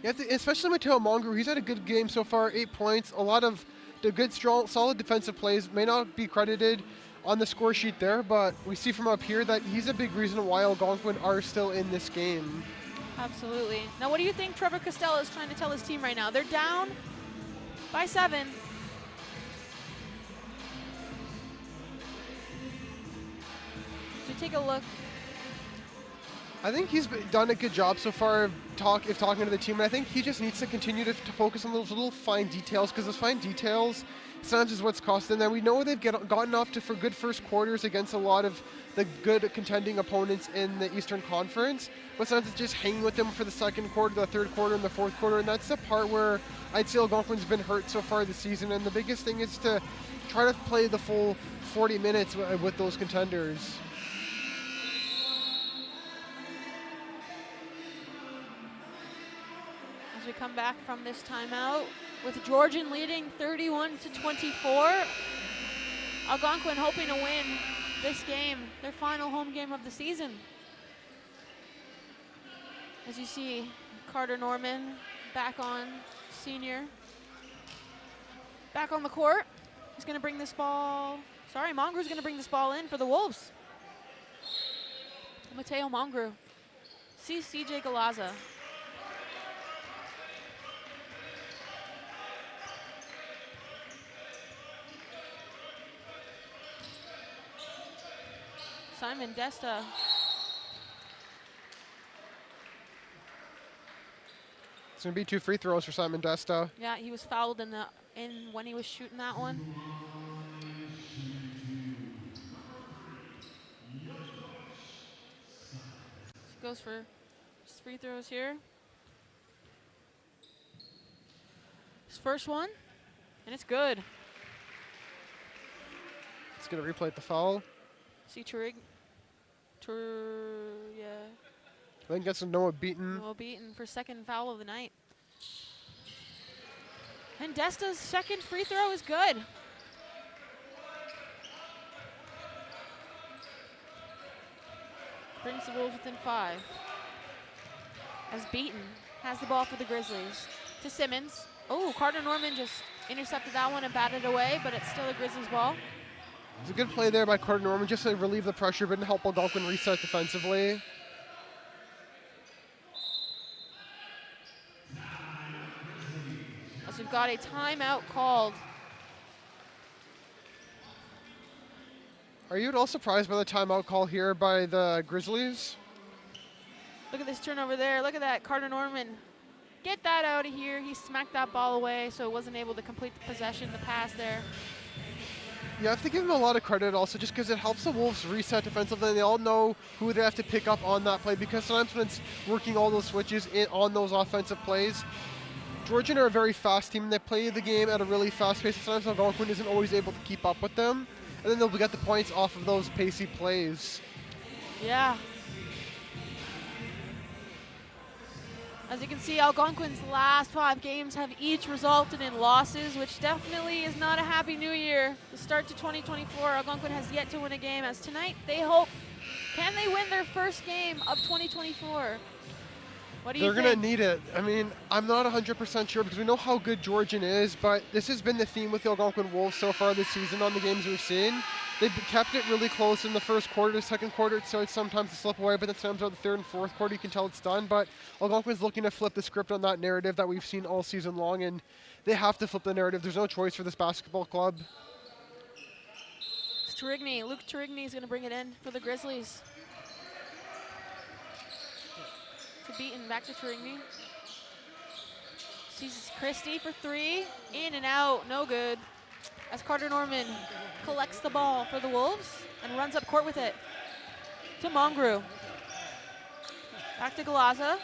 You have to, especially Mateo Mongru, he's had a good game so far, 8 points. A lot of the good, strong, solid defensive plays. May not be credited on the score sheet there, but we see from up here that he's a big reason why Algonquin are still in this game. Absolutely. Now, what do you think Trevor Costello is trying to tell his team right now? They're down by 7. So take a look. I think he's done a good job so far of talking to the team, and I think he just needs to continue to focus on those little fine details, because those fine details sometimes is what's costing them. We know they've gotten off to for good first quarters against a lot of the good contending opponents in the Eastern Conference, but sometimes it's just hanging with them for the second quarter, the third quarter, and the fourth quarter, and that's the part where I'd say Algonquin's been hurt so far this season, and the biggest thing is to try to play the full 40 minutes with those contenders. We come back from this timeout with Georgian leading 31-24. Algonquin hoping to win this game, their final home game of the season. As you see, Carter Norman back on, senior. Back on the court. He's going to bring this ball. Sorry, Mongru's going to bring this ball in for the Wolves. Mateo Mongru. See CJ Galaza. Simon Desta. It's going to be 2 free throws for Simon Desta. Yeah, he was fouled in when he was shooting that one. Goes for free throws here. His first one, and it's good. It's going to replay the foul. See yeah. I think that's a Noah Beaton. Noah Beaton for second foul of the night. And Desta's second free throw is good. Brings the Wolves within 5. As Beaton has the ball for the Grizzlies. To Simmons. Oh, Carter Norman just intercepted that one and batted away, but it's still a Grizzlies ball. It's a good play there by Carter Norman just to relieve the pressure, but help Algonquin reset defensively. As we've got a timeout called. Are you at all surprised by the timeout call here by the Grizzlies? Look at this turnover there. Look at that, Carter Norman. Get that out of here. He smacked that ball away, so it wasn't able to complete the possession, the pass there. You have to give them a lot of credit also just because it helps the Wolves reset defensively. They all know who they have to pick up on that play because sometimes when it's working all those switches on those offensive plays, Georgian are a very fast team. They play the game at a really fast pace. Sometimes ALGONQUIN isn't always able to keep up with them. And then they'll get the points off of those pacey plays. Yeah. As you can see, ALGONQUIN's last 5 games have each resulted in losses, which definitely is not a happy new year. The start to 2024, ALGONQUIN has yet to win a game, as tonight they hope, can they win their first game of 2024? What do you think? They're going to need it. I mean, I'm not 100% sure because we know how good Georgian is, but this has been the theme with the ALGONQUIN Wolves so far this season on the games we've seen. They've kept it really close in the first quarter. The second quarter, it starts sometimes to slip away, but then sometimes by the third and fourth quarter, you can tell it's done. But ALGONQUIN's looking to flip the script on that narrative that we've seen all season long, and they have to flip the narrative. There's no choice for this basketball club. It's Turigny. Luke Turigny is going to bring it in for the Grizzlies. To Beaton, back to Turigny. Sees Christie for 3. In and out, no good. As Carter Norman collects the ball for the Wolves and runs up court with it to Mongru. Back to Glaza.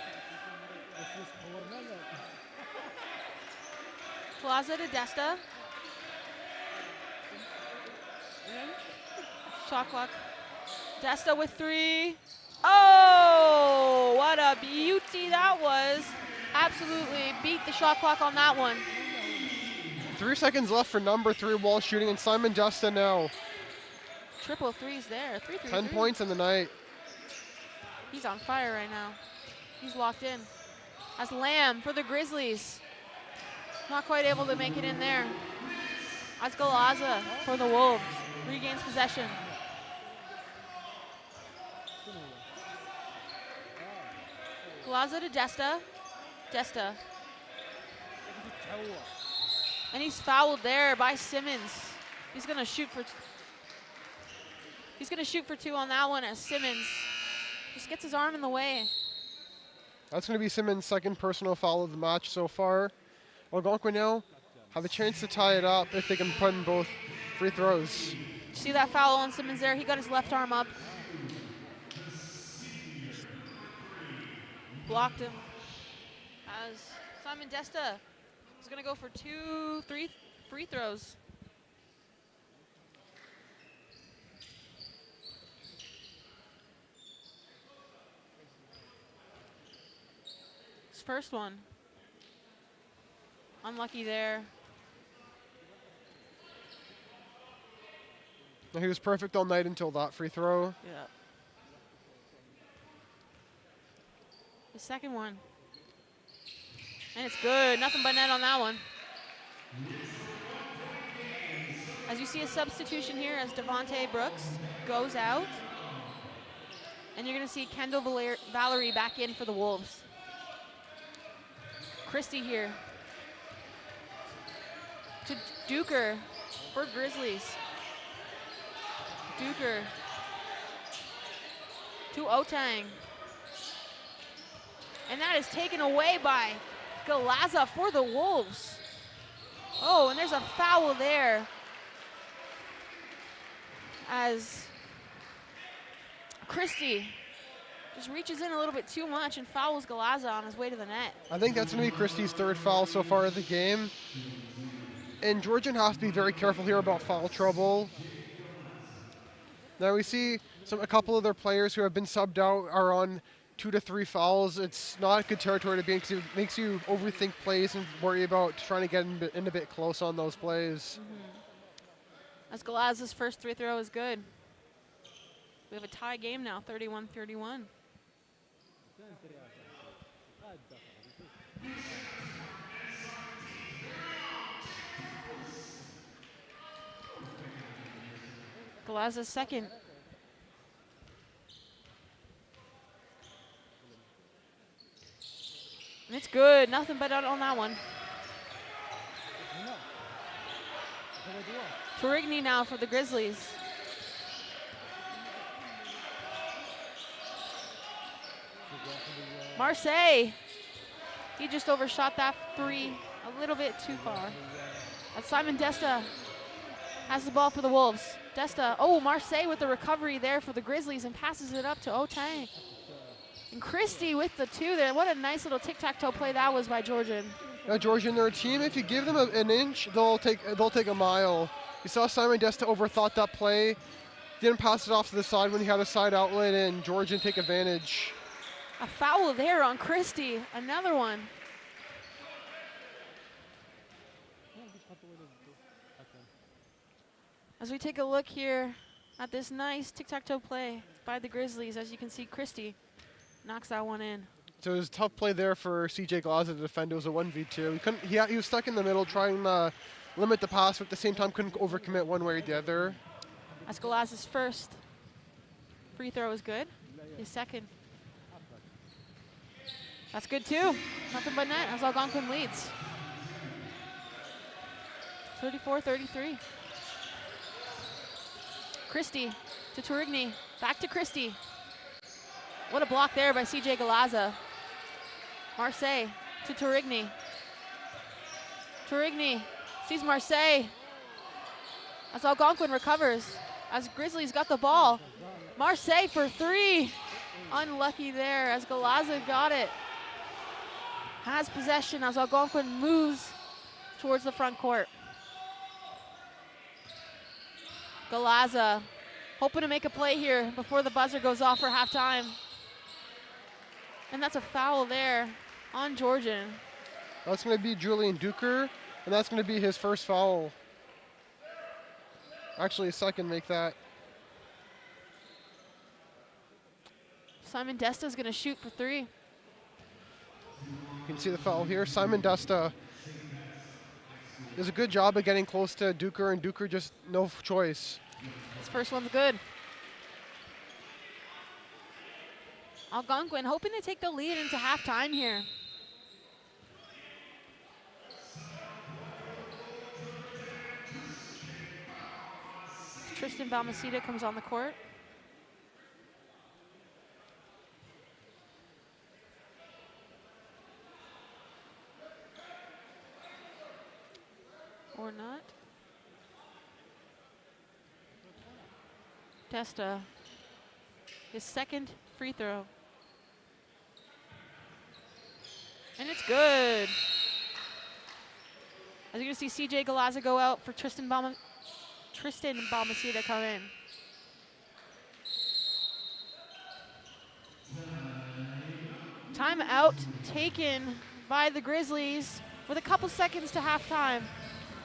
Glaza to Desta. Shot clock. Desta with 3. Oh, what a beauty that was. Absolutely beat the shot clock on that one. 3 seconds left for number 3 wall shooting, and Simon Desta now. Triple threes there. 3, 3, 10 3. points in the night. He's on fire right now. He's locked in. As Lamb for the Grizzlies. Not quite able to make it in there. As Galaza for the Wolves. Regains possession. Galaza to Desta. Desta. And he's fouled there by Simmons. He's gonna shoot for 2 on that one as Simmons just gets his arm in the way. That's going to be Simmons' second personal foul of the match so far. ALGONQUIN now have a chance to tie it up if they can put in both free throws. See that foul on Simmons there? He got his left arm up. Blocked him. As Simon Desta is going to go for 3 free throws. His first one. Unlucky there. He was perfect all night until that free throw. Yeah. The second one. And it's good. Nothing but net on that one. As you see a substitution here as Devontae Brooks goes out. And you're going to see Kendall Valerie back in for the Wolves. Christie here. To Duker for Grizzlies. Duker. To Otang. And that is taken away by Galaza for the Wolves. Oh, and there's a foul there. As Christie just reaches in a little bit too much and fouls Galaza on his way to the net. I think that's going to be Christie's third foul so far of the game. And Georgian has to be very careful here about foul trouble. Now we see a couple of their players who have been subbed out are on 2 to 3 fouls. It's not good territory to be in because it makes you overthink plays and worry about trying to get in a bit close on those plays. As Galaza's first free throw is good. We have a tie game now, 31-31. Galaza's second. And it's good. Nothing but out on that one. Turigny now for the Grizzlies. Marseille. He just overshot that 3 a little bit too far. That's Simon Desta has the ball for the Wolves. Desta, oh, Marseille with the recovery there for the Grizzlies and passes it up to Otang. And Christie with the 2 there. What a nice little tic-tac-toe play that was by Georgian. Georgian, they're a team. If you give them an inch, they'll take a mile. You saw Simon Desta overthought that play. Didn't pass it off to the side when he had a side outlet, and Georgian take advantage. A foul there on Christie. Another one. As we take a look here at this nice tic-tac-toe play by the Grizzlies, as you can see, Christie knocks that one in. So it was a tough play there for CJ Glaza to defend. It was a 1v2. He was stuck in the middle trying to limit the pass, but at the same time couldn't overcommit one way or the other. As Glaza's first free throw is good. His second. That's good too. Nothing but net as Algonquin leads. 34-33. Christie to Tourigny, back to Christie. What a block there by CJ Glaza. Marseille to Tourigny. Tourigny sees Marseille as Algonquin recovers, as Grizzlies got the ball. Marseille for 3. Unlucky there as Glaza got it. Has possession as Algonquin moves towards the front court. Glaza hoping to make a play here before the buzzer goes off for halftime. And that's a foul there on Georgian. That's going to be Julian Dierctor, and that's going to be his first foul. Actually, his second, make that. Simon Desta is going to shoot for 3. You can see the foul here. Simon Desta does a good job of getting close to Dierctor, and Dierctor just no choice. His first one's good. Algonquin hoping to take the lead into halftime here. Tristan Balmaceda comes on the court. Or not. Desta, his second free throw. And it's good. As you're going to see CJ Glaza go out for Tristan Balmaceda come in. Timeout taken by the Grizzlies with a couple seconds to halftime.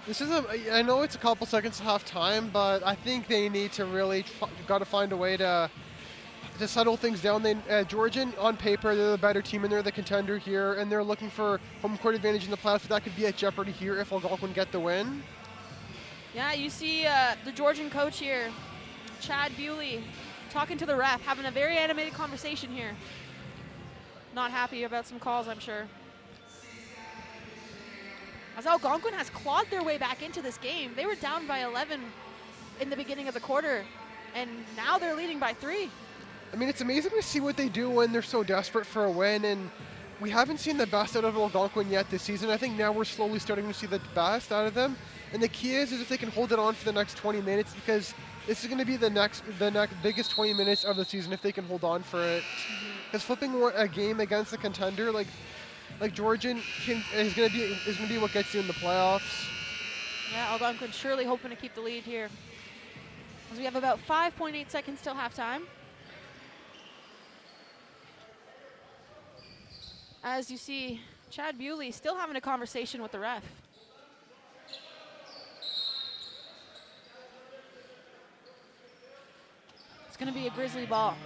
This is I know it's a couple seconds to halftime, but I think they need to really got to find a way to settle things down. Georgian, on paper, they're the better team and they're the contender here, and they're looking for home court advantage in the playoffs. That could be at jeopardy here if Algonquin get the win. Yeah, you see the Georgian coach here, Chad Bewley, talking to the ref, having a very animated conversation here. Not happy about some calls, I'm sure. As Algonquin has clawed their way back into this game. They were down by 11 in the beginning of the quarter, and now they're leading by 3. I mean, it's amazing to see what they do when they're so desperate for a win, and we haven't seen the best out of Algonquin yet this season. I think now we're slowly starting to see the best out of them, and the key is if they can hold it on for the next 20 minutes, because this is going to be the next biggest 20 minutes of the season if they can hold on for it. Because flipping a game against a contender like Georgian is going to be what gets you in the playoffs. Yeah, Algonquin surely hoping to keep the lead here. As we have about 5.8 seconds till halftime. As you see, Chad Bewley still having a conversation with the ref. It's going to be a Grizzly ball.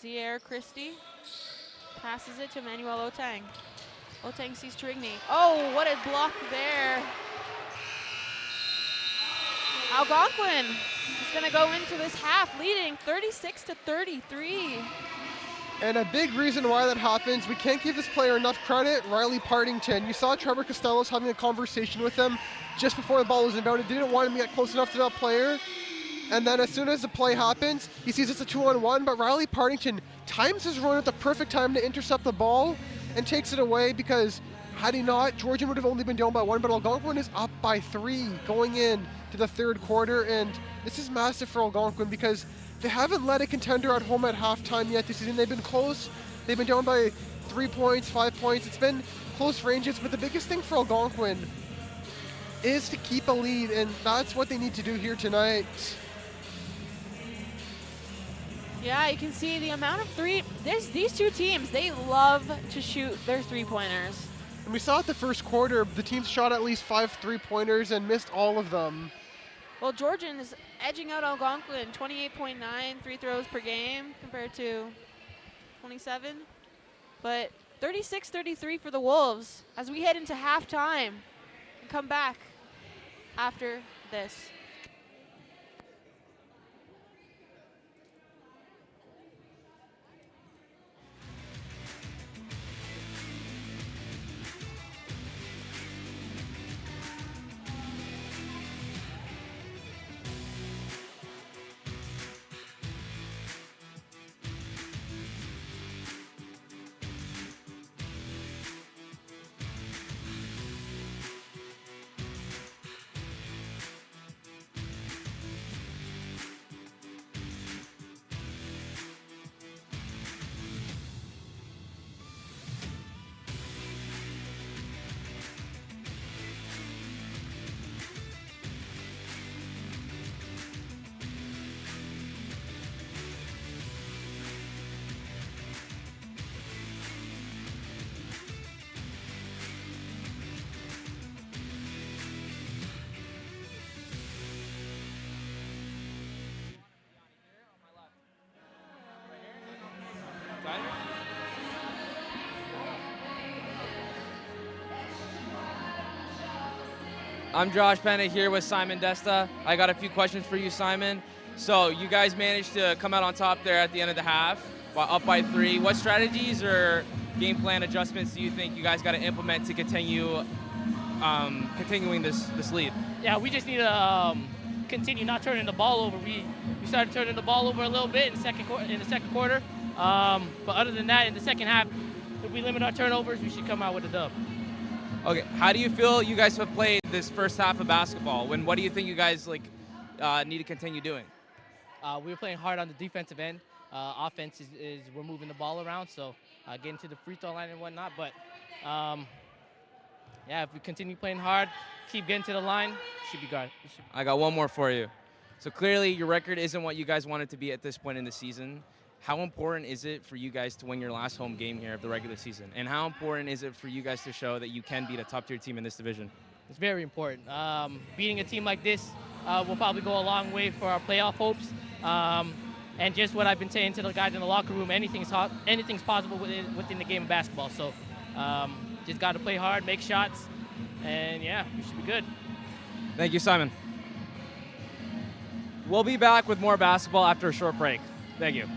Zier Christie passes it to Manuel Otang. Otang sees Tourigny. Oh, what a block there. Algonquin is going to go into this half leading 36-33. And a big reason why that happens, we can't give this player enough credit, Riley Partington. You saw Trevor Costello's having a conversation with him just before the ball was inbounded. Didn't want him to get close enough to that player. And then as soon as the play happens, he sees it's a 2-on-1, but Riley Partington times his run at the perfect time to intercept the ball. and takes it away, because had he not, Georgian would have only been down by 1, but Algonquin is up by 3 going in to the third quarter, and this is massive for Algonquin because they haven't led a contender at home at halftime yet this season. They've been close. They've been down by 3 points, 5 points. It's been close ranges, but the biggest thing for Algonquin is to keep a lead, and that's what they need to do here tonight. Yeah, you can see the amount of these two teams, they love to shoot their three-pointers. And we saw it the first quarter, the teams shot at least 5 3-pointers and missed all of them. Well, Georgian is edging out Algonquin, 28.9 free throws per game compared to 27. But 36-33 for the Wolves as we head into halftime and come back after this. I'm Josh Bennett here with Simon Desta. I got a few questions for you, Simon. So you guys managed to come out on top there at the end of the half, up by 3. What strategies or game plan adjustments do you think you guys got to implement to continue continuing this lead? Yeah, we just need to continue not turning the ball over. We started turning the ball over a little bit in the second quarter. But other than that, in the second half, if we limit our turnovers, we should come out with a dub. Okay, how do you feel you guys have played this first half of basketball? What do you think you guys need to continue doing? We were playing hard on the defensive end. Offense is we're moving the ball around, so getting to the free throw line and whatnot. But yeah, if we continue playing hard, keep getting to the line, should be good. I got one more for you. So clearly your record isn't what you guys want it to be at this point in the season. How important is it for you guys to win your last home game here of the regular season? And how important is it for you guys to show that you can beat a top-tier team in this division? It's very important. Beating a team like this will probably go a long way for our playoff hopes. And just what I've been saying to the guys in the locker room, anything's possible within the game of basketball. So just got to play hard, make shots, and yeah, we should be good. Thank you, Simon. We'll be back with more basketball after a short break. Thank you.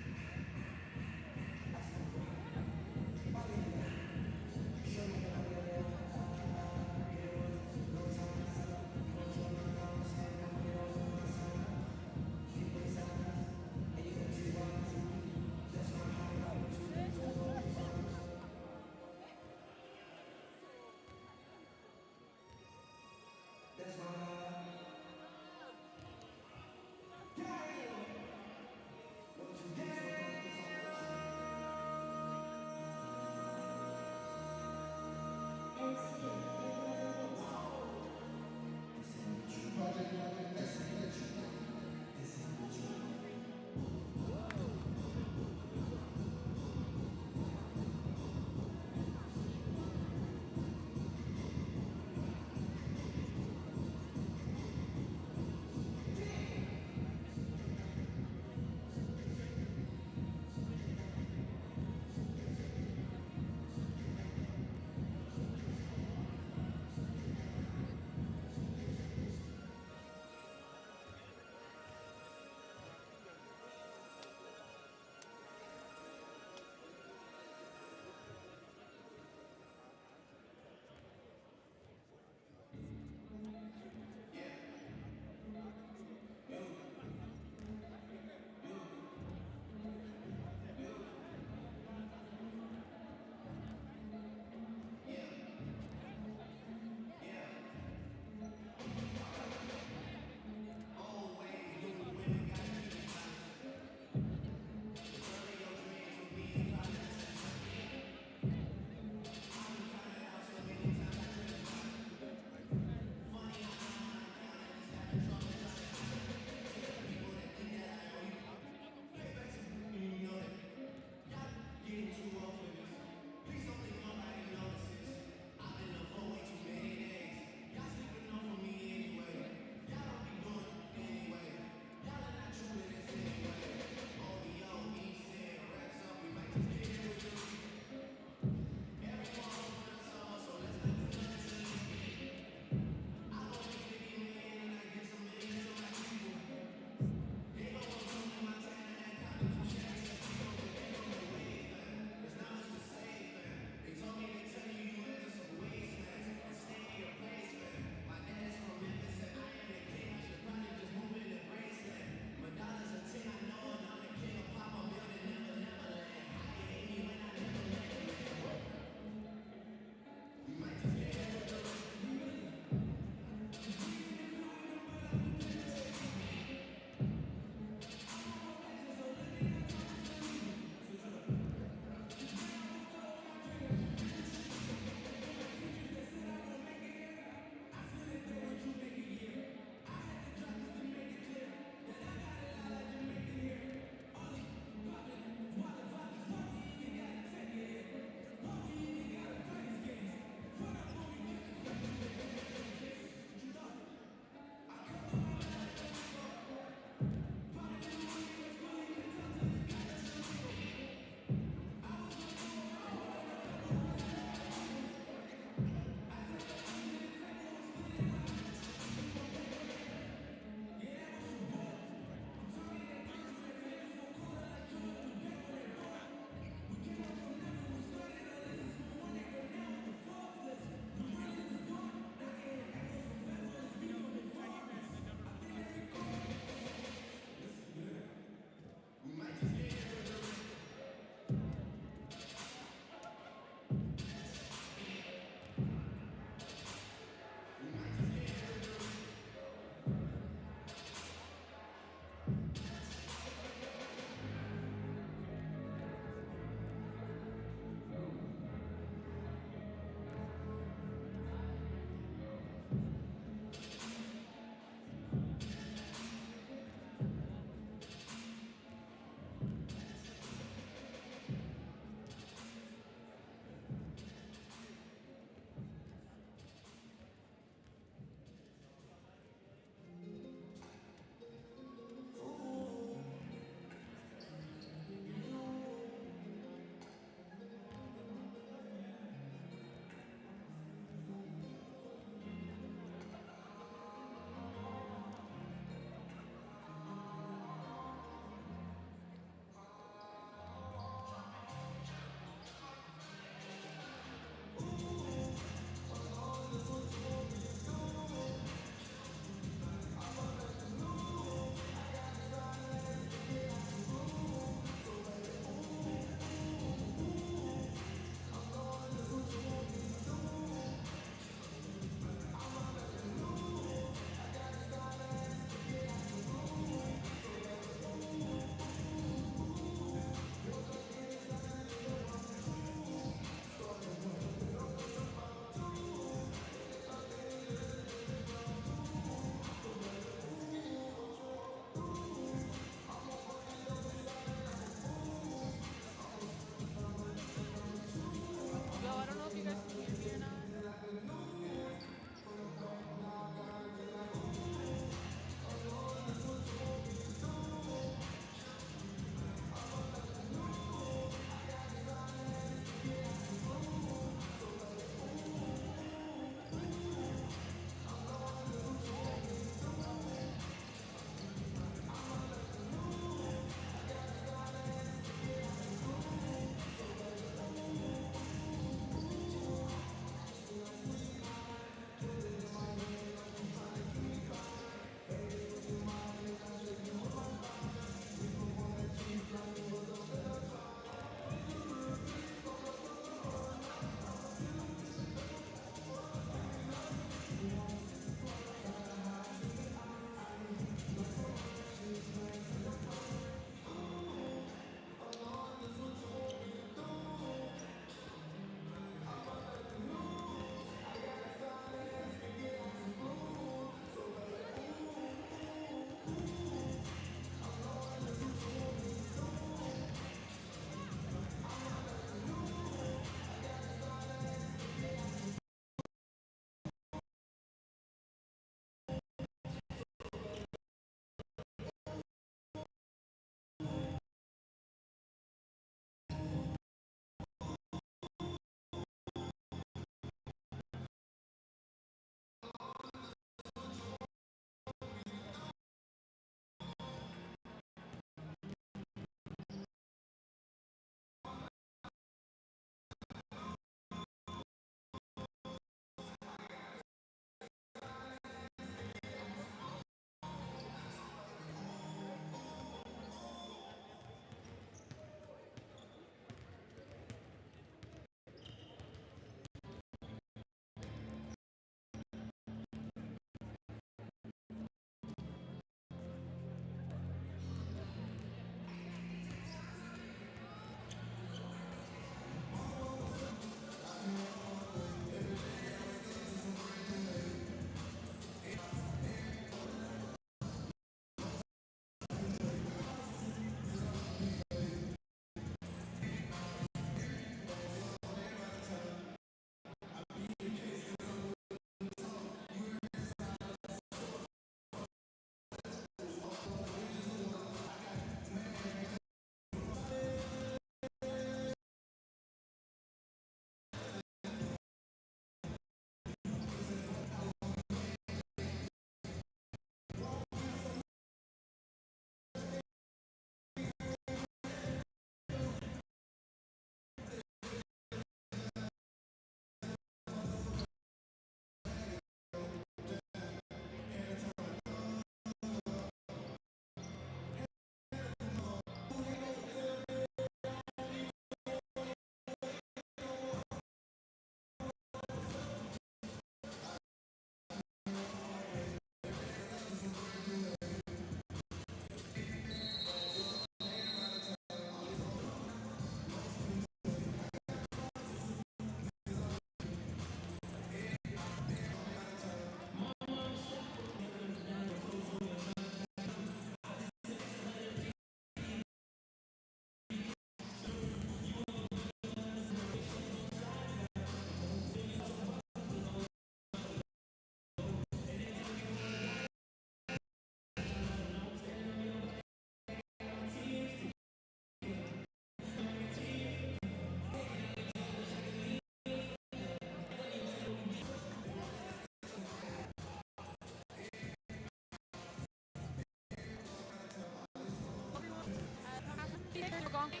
Algonquin.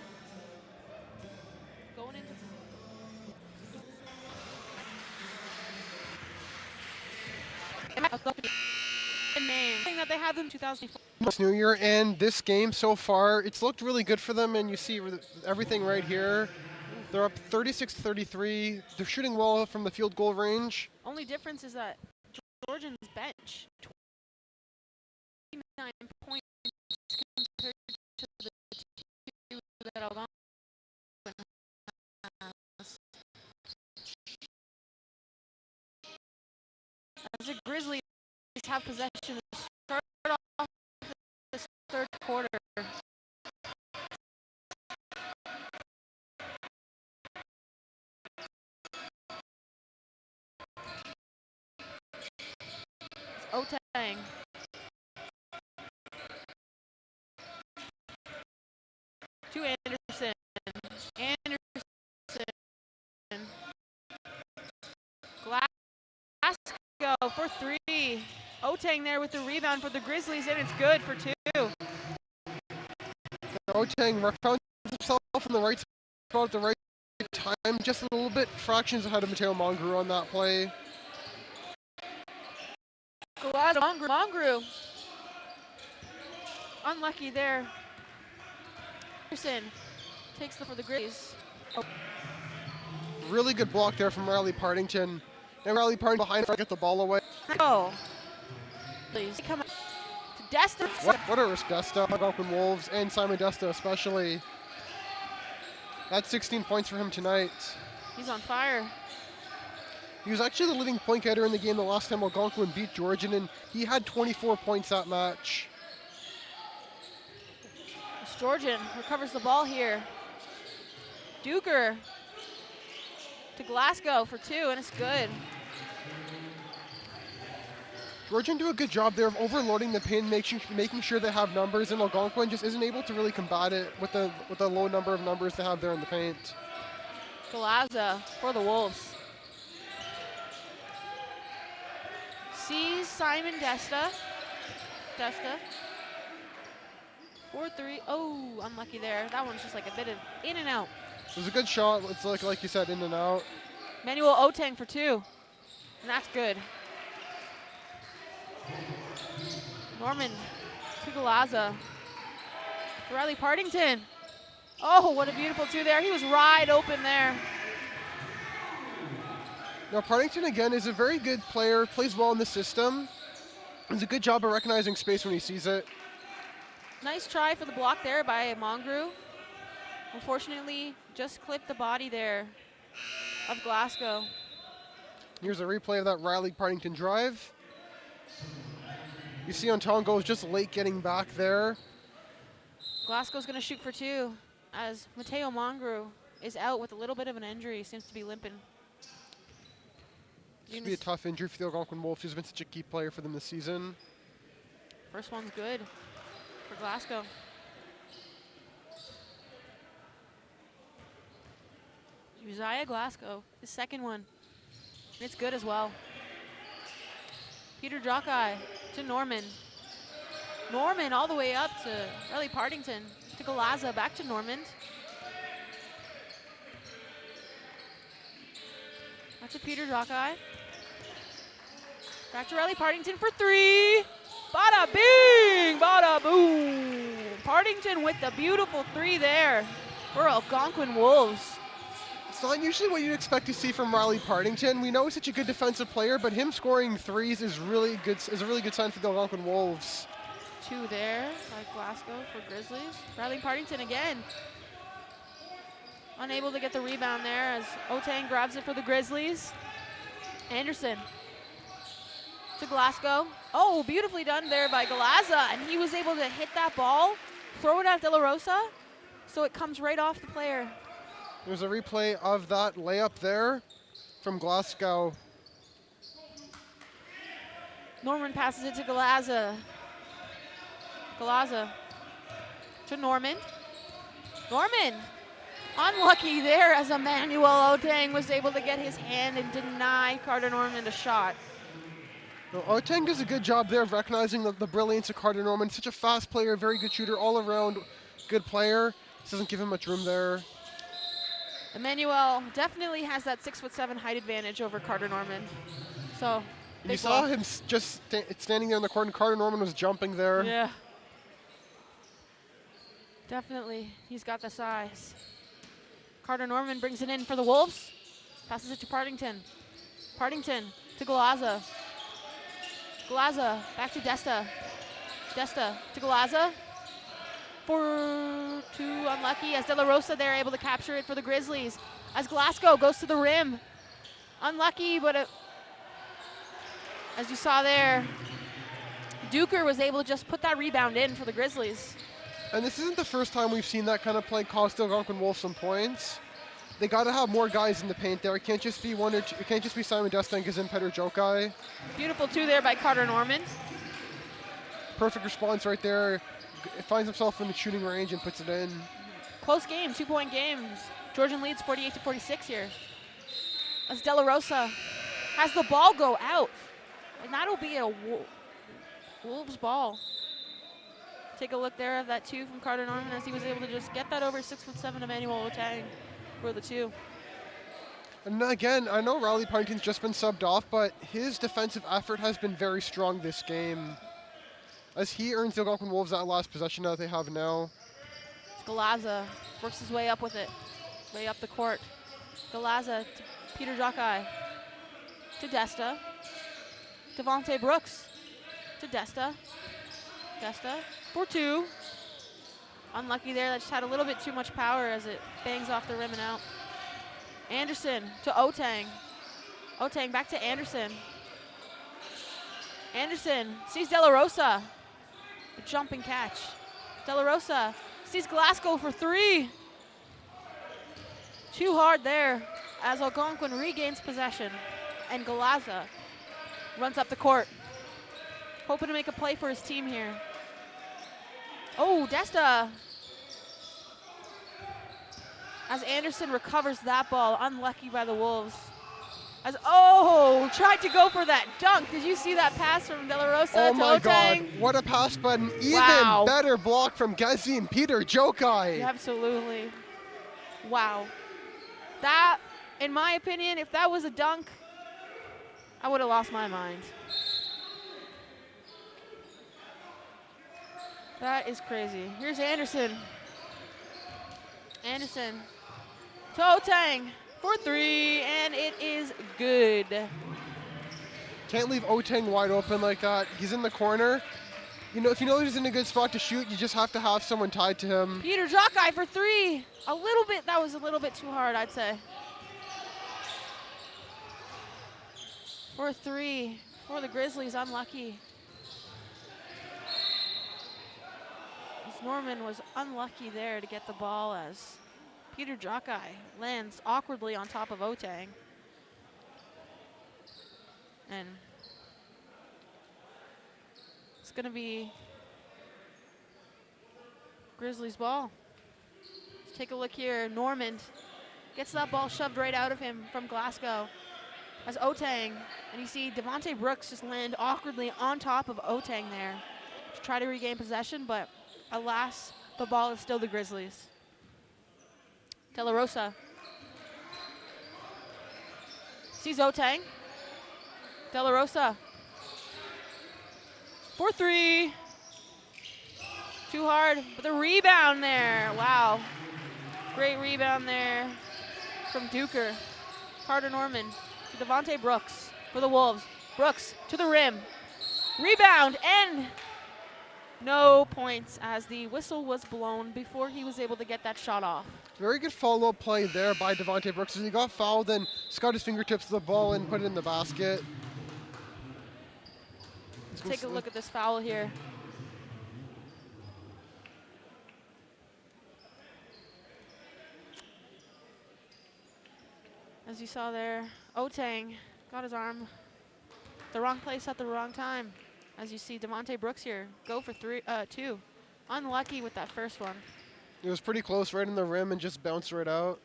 Going into name thing that they had in 2004. It's New Year, and this game so far, it's looked really good for them, and you see everything right here. They're up 36-33. They're shooting well from the field goal range. Only difference is that Georgian's bench 29 points compared to the two that Algonquin has. As the Grizzlies have possession to start off this third quarter. Otang. To Anderson. Glasgow for three. Otang there with the rebound for the Grizzlies, and it's good for two. Otang found himself in the right spot at the right time, just a little bit, fractions ahead of Mateo Mongru on that play. Mongru. Unlucky there. Anderson takes for the Grizzlies. Really good block there from Riley Partington. And Riley Partington behind to get the ball away. Oh. Please come on. Desta. What a risk, Desta, Algonquin Wolves, and Simon Desta especially. That's 16 points for him tonight. He's on fire. He was actually the leading point getter in the game the last time Algonquin beat Georgian, and he had 24 points that match. Georgian recovers the ball here. Duker to Glasgow for two, and it's good. Georgian do a good job there of overloading the pin, making sure they have numbers, and Algonquin just isn't able to really combat it with the low number of numbers they have there in the paint. Galaza for the Wolves. Sees Simon Desta. 4-3. Oh, unlucky there. That one's just like a bit of in and out. It was a good shot. It's like you said, in and out. Manuel Otang for two, and that's good. Norman to Galaza. Riley Partington. Oh, what a beautiful two there. He was wide open there. Now, Partington, again, is a very good player, plays well in the system. Does a good job of recognizing space when he sees it. Nice try for the block there by Mongru. Unfortunately, just clipped the body there of Glasgow. Here's a replay of that Riley Partington drive. You see Ontongo is just late getting back there. Glasgow's gonna shoot for two as Mateo Mongru is out with a little bit of an injury, seems to be limping. This would be a tough injury for the Algonquin Wolves. He's been such a key player for them this season. First one's good for Glasgow. Uzziah Glasgow, his second one. And it's good as well. Peter Jockeye to Norman. Norman all the way up to Riley Partington. To Galaza, back to Norman. Back to Peter Jockeye. Back to Riley Partington for three. Bada bing, bada boom. Partington with the beautiful three there for Algonquin Wolves. It's not usually what you'd expect to see from Riley Partington. We know he's such a good defensive player, but him scoring threes is really good. Is a really good sign for the Algonquin Wolves. Two there by Glasgow for Grizzlies. Riley Partington again. Unable to get the rebound there as Otang grabs it for the Grizzlies. Anderson to Glasgow. Oh, beautifully done there by Galaza, and he was able to hit that ball, throw it at De La Rosa, so it comes right off the player. There's a replay of that layup there from Glasgow. Norman passes it to Galaza. Galaza to Norman. Norman, unlucky there as Emmanuel Otang was able to get his hand and deny Carter Norman a shot. Well, Otang does a good job there of recognizing the brilliance of Carter Norman. Such a fast player, very good shooter, all around good player. This doesn't give him much room there. Emmanuel definitely has that 6'7" height advantage over Carter Norman. So And you saw him just standing there in the court, and Carter Norman was jumping there. Yeah. Definitely, he's got the size. Carter Norman brings it in for the Wolves. Passes it to Partington. Partington to Galaza. Galaza back to Desta. Desta to Galaza. 4-2 unlucky as De La Rosa there able to capture it for the Grizzlies. As Glasgow goes to the rim. Unlucky, but as you saw there, Dierctor was able to just put that rebound in for the Grizzlies. And this isn't the first time we've seen that kind of play cost the Algonquin Wolves some points. They got to have more guys in the paint there. It can't just be one or two. It can't just be Simon Desta and Gazim Peter Jokai. Beautiful two there by Carter Norman. Perfect response right there. It finds himself in the shooting range and puts it in. Close game, 2-point games. Georgian leads 48-46 here. As De La Rosa has the ball go out. And that'll be a Wolves ball. Take a look there of that two from Carter Norman as he was able to just get that over 6'7" Emmanuel Otang for the two. And again, I know Riley Partington's just been subbed off, but his defensive effort has been very strong this game, as he earns the Algonquin Wolves that last possession that they have now. Galaza works his way up with it, way up the court. Galaza to Peter Jokai, to Desta. Devontae Brooks to Desta. Desta for two. Unlucky there, that just had a little bit too much power as it bangs off the rim and out. Anderson to Otang. Otang back to Anderson. Anderson sees De La Rosa. A jumping catch. De La Rosa sees Glasgow for three. Too hard there as Algonquin regains possession. And Galaza runs up the court. Hoping to make a play for his team here. Oh, Desta. As Anderson recovers that ball, unlucky by the Wolves. As, tried to go for that dunk. Did you see that pass from De La Rosa to Otang? Oh my God, what a pass, but an even better block from Gazim Peter Jokai. Absolutely. Wow. That, in my opinion, if that was a dunk, I would have lost my mind. That is crazy. Here's Anderson. Anderson to Otang for three, and it is good. Can't leave Otang wide open like that. He's in the corner. You know, if you know he's in a good spot to shoot, you just have to have someone tied to him. Peter Jokai for three. That was a little bit too hard, I'd say. For three for the Grizzlies, unlucky. Norman was unlucky there to get the ball as Peter Jokai lands awkwardly on top of Otang. And it's going to be Grizzlies ball. Let's take a look here. Norman gets that ball shoved right out of him from Glasgow as Otang. And you see Devontae Brooks just land awkwardly on top of Otang there to try to regain possession, but alas, the ball is still the Grizzlies. De La Rosa sees Otang. De La Rosa for three. Too hard, but the rebound there. Wow. Great rebound there from Dierctor. Carter Norman to Devontae Brooks for the Wolves. Brooks to the rim. Rebound and no points as the whistle was blown before he was able to get that shot off. Very good follow-up play there by Devontae Brooks as he got fouled and just got his fingertips to the ball and put it in the basket. Let's take a look at this foul here. As you saw there, Otang got his arm the wrong place at the wrong time. As you see Devontae Brooks here go for two. Unlucky with that first one. It was pretty close, right in the rim, and just bounced right out.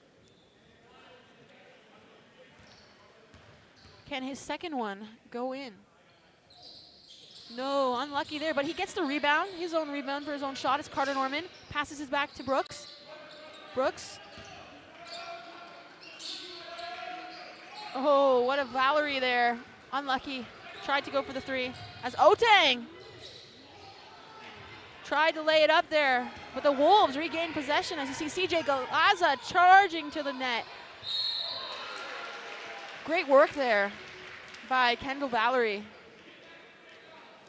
Can his second one go in? No, unlucky there, but he gets the rebound, his own rebound for his own shot. It's Carter Norman, passes his back to Brooks. Brooks. Oh, what a Valerie there. Unlucky. Tried to go for the 3. As Otang tried to lay it up there, but the Wolves regained possession as you see CJ Galaza charging to the net. Great work there by Kendall Valerie.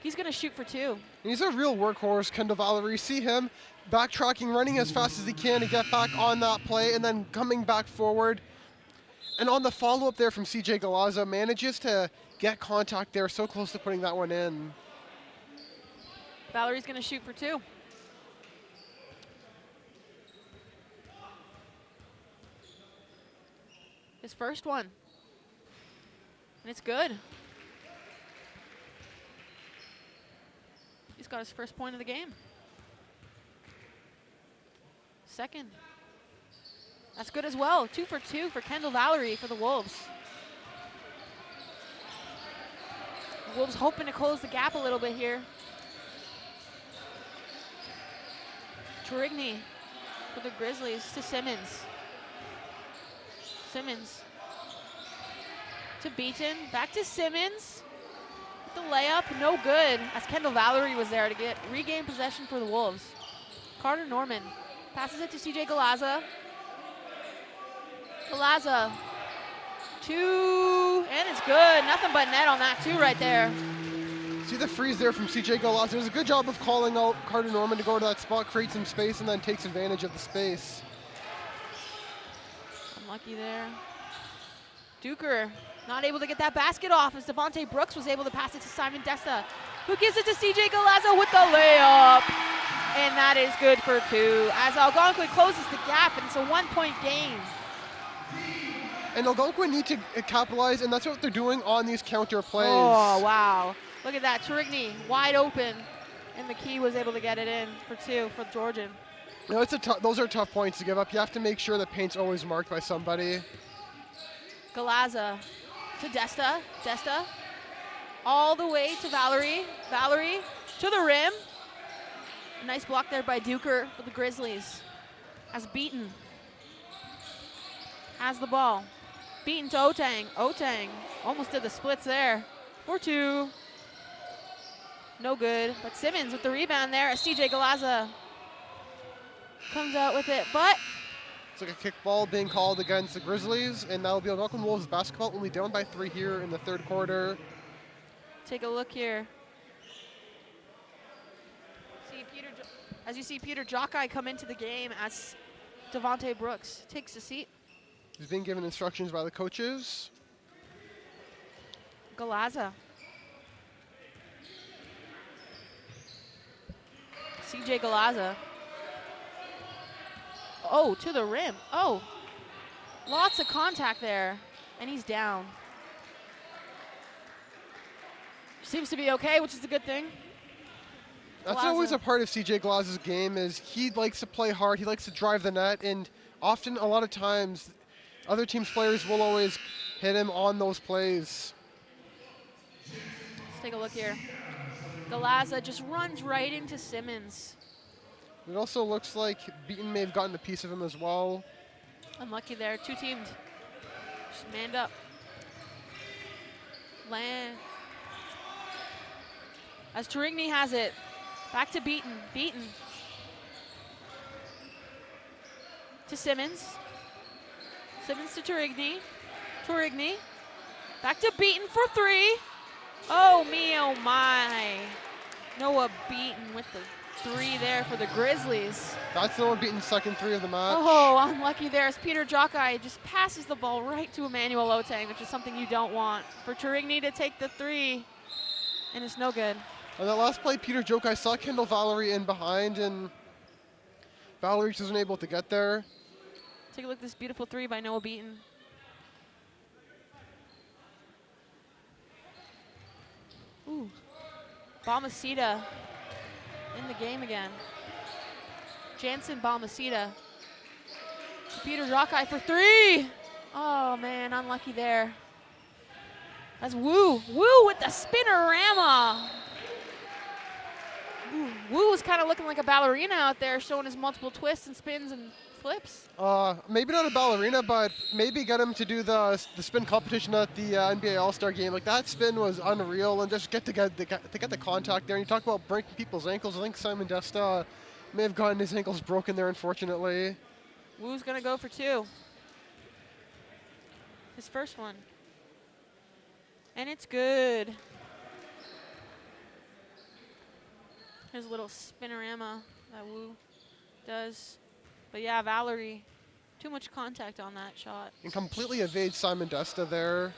He's going to shoot for 2. He's a real workhorse, Kendall Valerie. See him backtracking, running as fast as he can to get back on that play, and then coming back forward. And on the follow-up there from CJ Galaza, manages to get contact there, so close to putting that one in. Valerie's going to shoot for 2. His first one. And it's good. He's got his first point of the game. Second. That's good as well. 2 for 2 for Kendall Valerie for the Wolves. The Wolves hoping to close the gap a little bit here. Trigny for the Grizzlies to Simmons. Simmons to Beaton. Back to Simmons. The layup, no good, as Kendall Valerie was there to regain possession for the Wolves. Carter Norman passes it to CJ Galaza. Galaza, 2, and it's good. Nothing but net on that 2 right there. See the freeze there from CJ Galaza. It was a good job of calling out Carter Norman to go to that spot, create some space, and then takes advantage of the space. Unlucky there. Dierctor not able to get that basket off as Devontae Brooks was able to pass it to Simon Desta, who gives it to CJ Galaza with the layup. And that is good for 2 as Algonquin closes the gap, and it's a 1-point game. And Algonquin need to capitalize, and that's what they're doing on these counter plays. Oh, wow. Look at that. Trigny wide open, and McKee was able to get it in for 2 for Georgian. You know, those are tough points to give up. You have to make sure the paint's always marked by somebody. Galaza to Desta. Desta all the way to Valerie. Valerie to the rim. A nice block there by Dierctor for the Grizzlies. As Beaton has the ball. Beaton to Otang. Otang almost did the splits there. 4-2. No good. But Simmons with the rebound there as CJ Galaza comes out with it. But it's like a kickball being called against the Grizzlies, and that'll be Algonquin Wolves basketball, only down by 3 here in the 3rd quarter. take a look here. As you see Peter Jockey come into the game as Devontae Brooks takes a seat. He's being given instructions by the coaches. Galaza. CJ Galaza. Oh, to the rim. Oh, lots of contact there, and he's down. Seems to be okay, which is a good thing. That's Galaza. always a part of CJ Galaza's game, is he likes to play hard, he likes to drive the net, and often, a lot of times, other teams' players will always hit him on those plays. Let's take a look here. Galaza just runs right into Simmons. It also looks like Beaton may have gotten a piece of him as well. Unlucky there, two teamed. Just manned up. Land. As Turigny has it. Back to Beaton. Beaton. To Simmons. Simmons to Turigny. Turigny. Back to Beaton for three. Oh me, oh my. Noah Beaton with the three there for the Grizzlies. That's Noah Beaton's second three of the match. Oh, unlucky there as Peter Jockey just passes the ball right to Emmanuel Otang, which is something you don't want. For Turigny to take the three, and it's no good. On that last play, Peter Jockey saw Kendall Valerie in behind, and Valerie just wasn't able to get there. Take a look at this beautiful three by Noah Beaton. Ooh, Balmaceda in the game again. Jansen Balmaceda. Peter Jockey for three. Oh man, unlucky there. That's Wu. Wu with the spinnerama. Wu was kind of looking like a ballerina out there, showing his multiple twists and spins and flips. Maybe not a ballerina, but maybe get him to do the spin competition at the NBA All-Star game. Like, that spin was unreal, and just get the contact there. And you talk about breaking people's ankles. I think Simon Desta may have gotten his ankles broken there, unfortunately. Wu's gonna go for 2. His first one. And it's good. Here's a little spinorama that Wu does. But yeah, Valerie, too much contact on that shot. And completely evades Simon Desta there.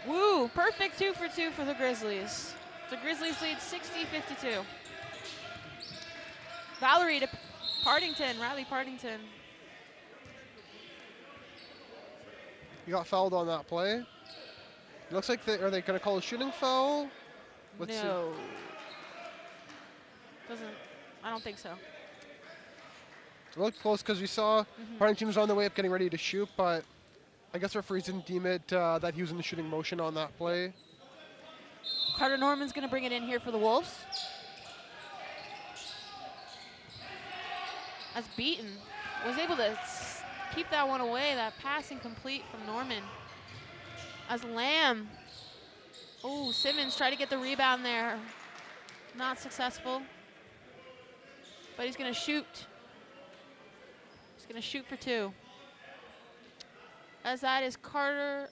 Wu, perfect 2 for 2 for the Grizzlies. The Grizzlies lead 60-52. Valerie to Partington, Riley Partington. He got fouled on that play. It looks like are they going to call a shooting foul? Let's see. No. I don't think so. It looked close because we saw Partington was on the way up getting ready to shoot, but I guess referees didn't deem it that he was in the shooting motion on that play. Carter Norman's going to bring it in here for the Wolves. As Beaton was able to keep that one away, that pass incomplete from Norman. As Lamb, oh, Simmons tried to get the rebound there. Not successful. But he's going to shoot. He's going to shoot for 2. As that is Carter.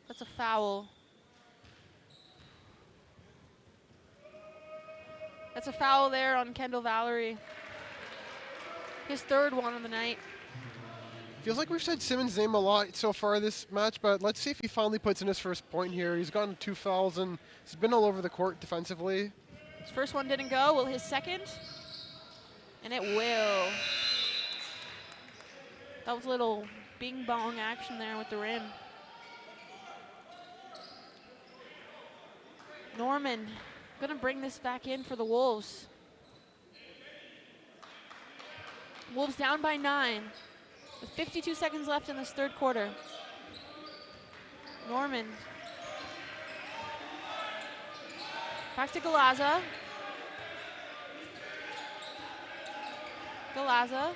That's a foul. That's a foul there on Kendall Valerie. His 3rd one of the night. Feels like we've said Simmons' name a lot so far this match, but let's see if he finally puts in his first point here. He's gotten 2 fouls and he's been all over the court defensively. His first one didn't go. Will his second? And it will. That was a little bing bong action there with the rim. Norman gonna bring this back in for the Wolves. Wolves down by 9 with 52 seconds left in this 3rd quarter. Norman. Back to Galaza. Galaza.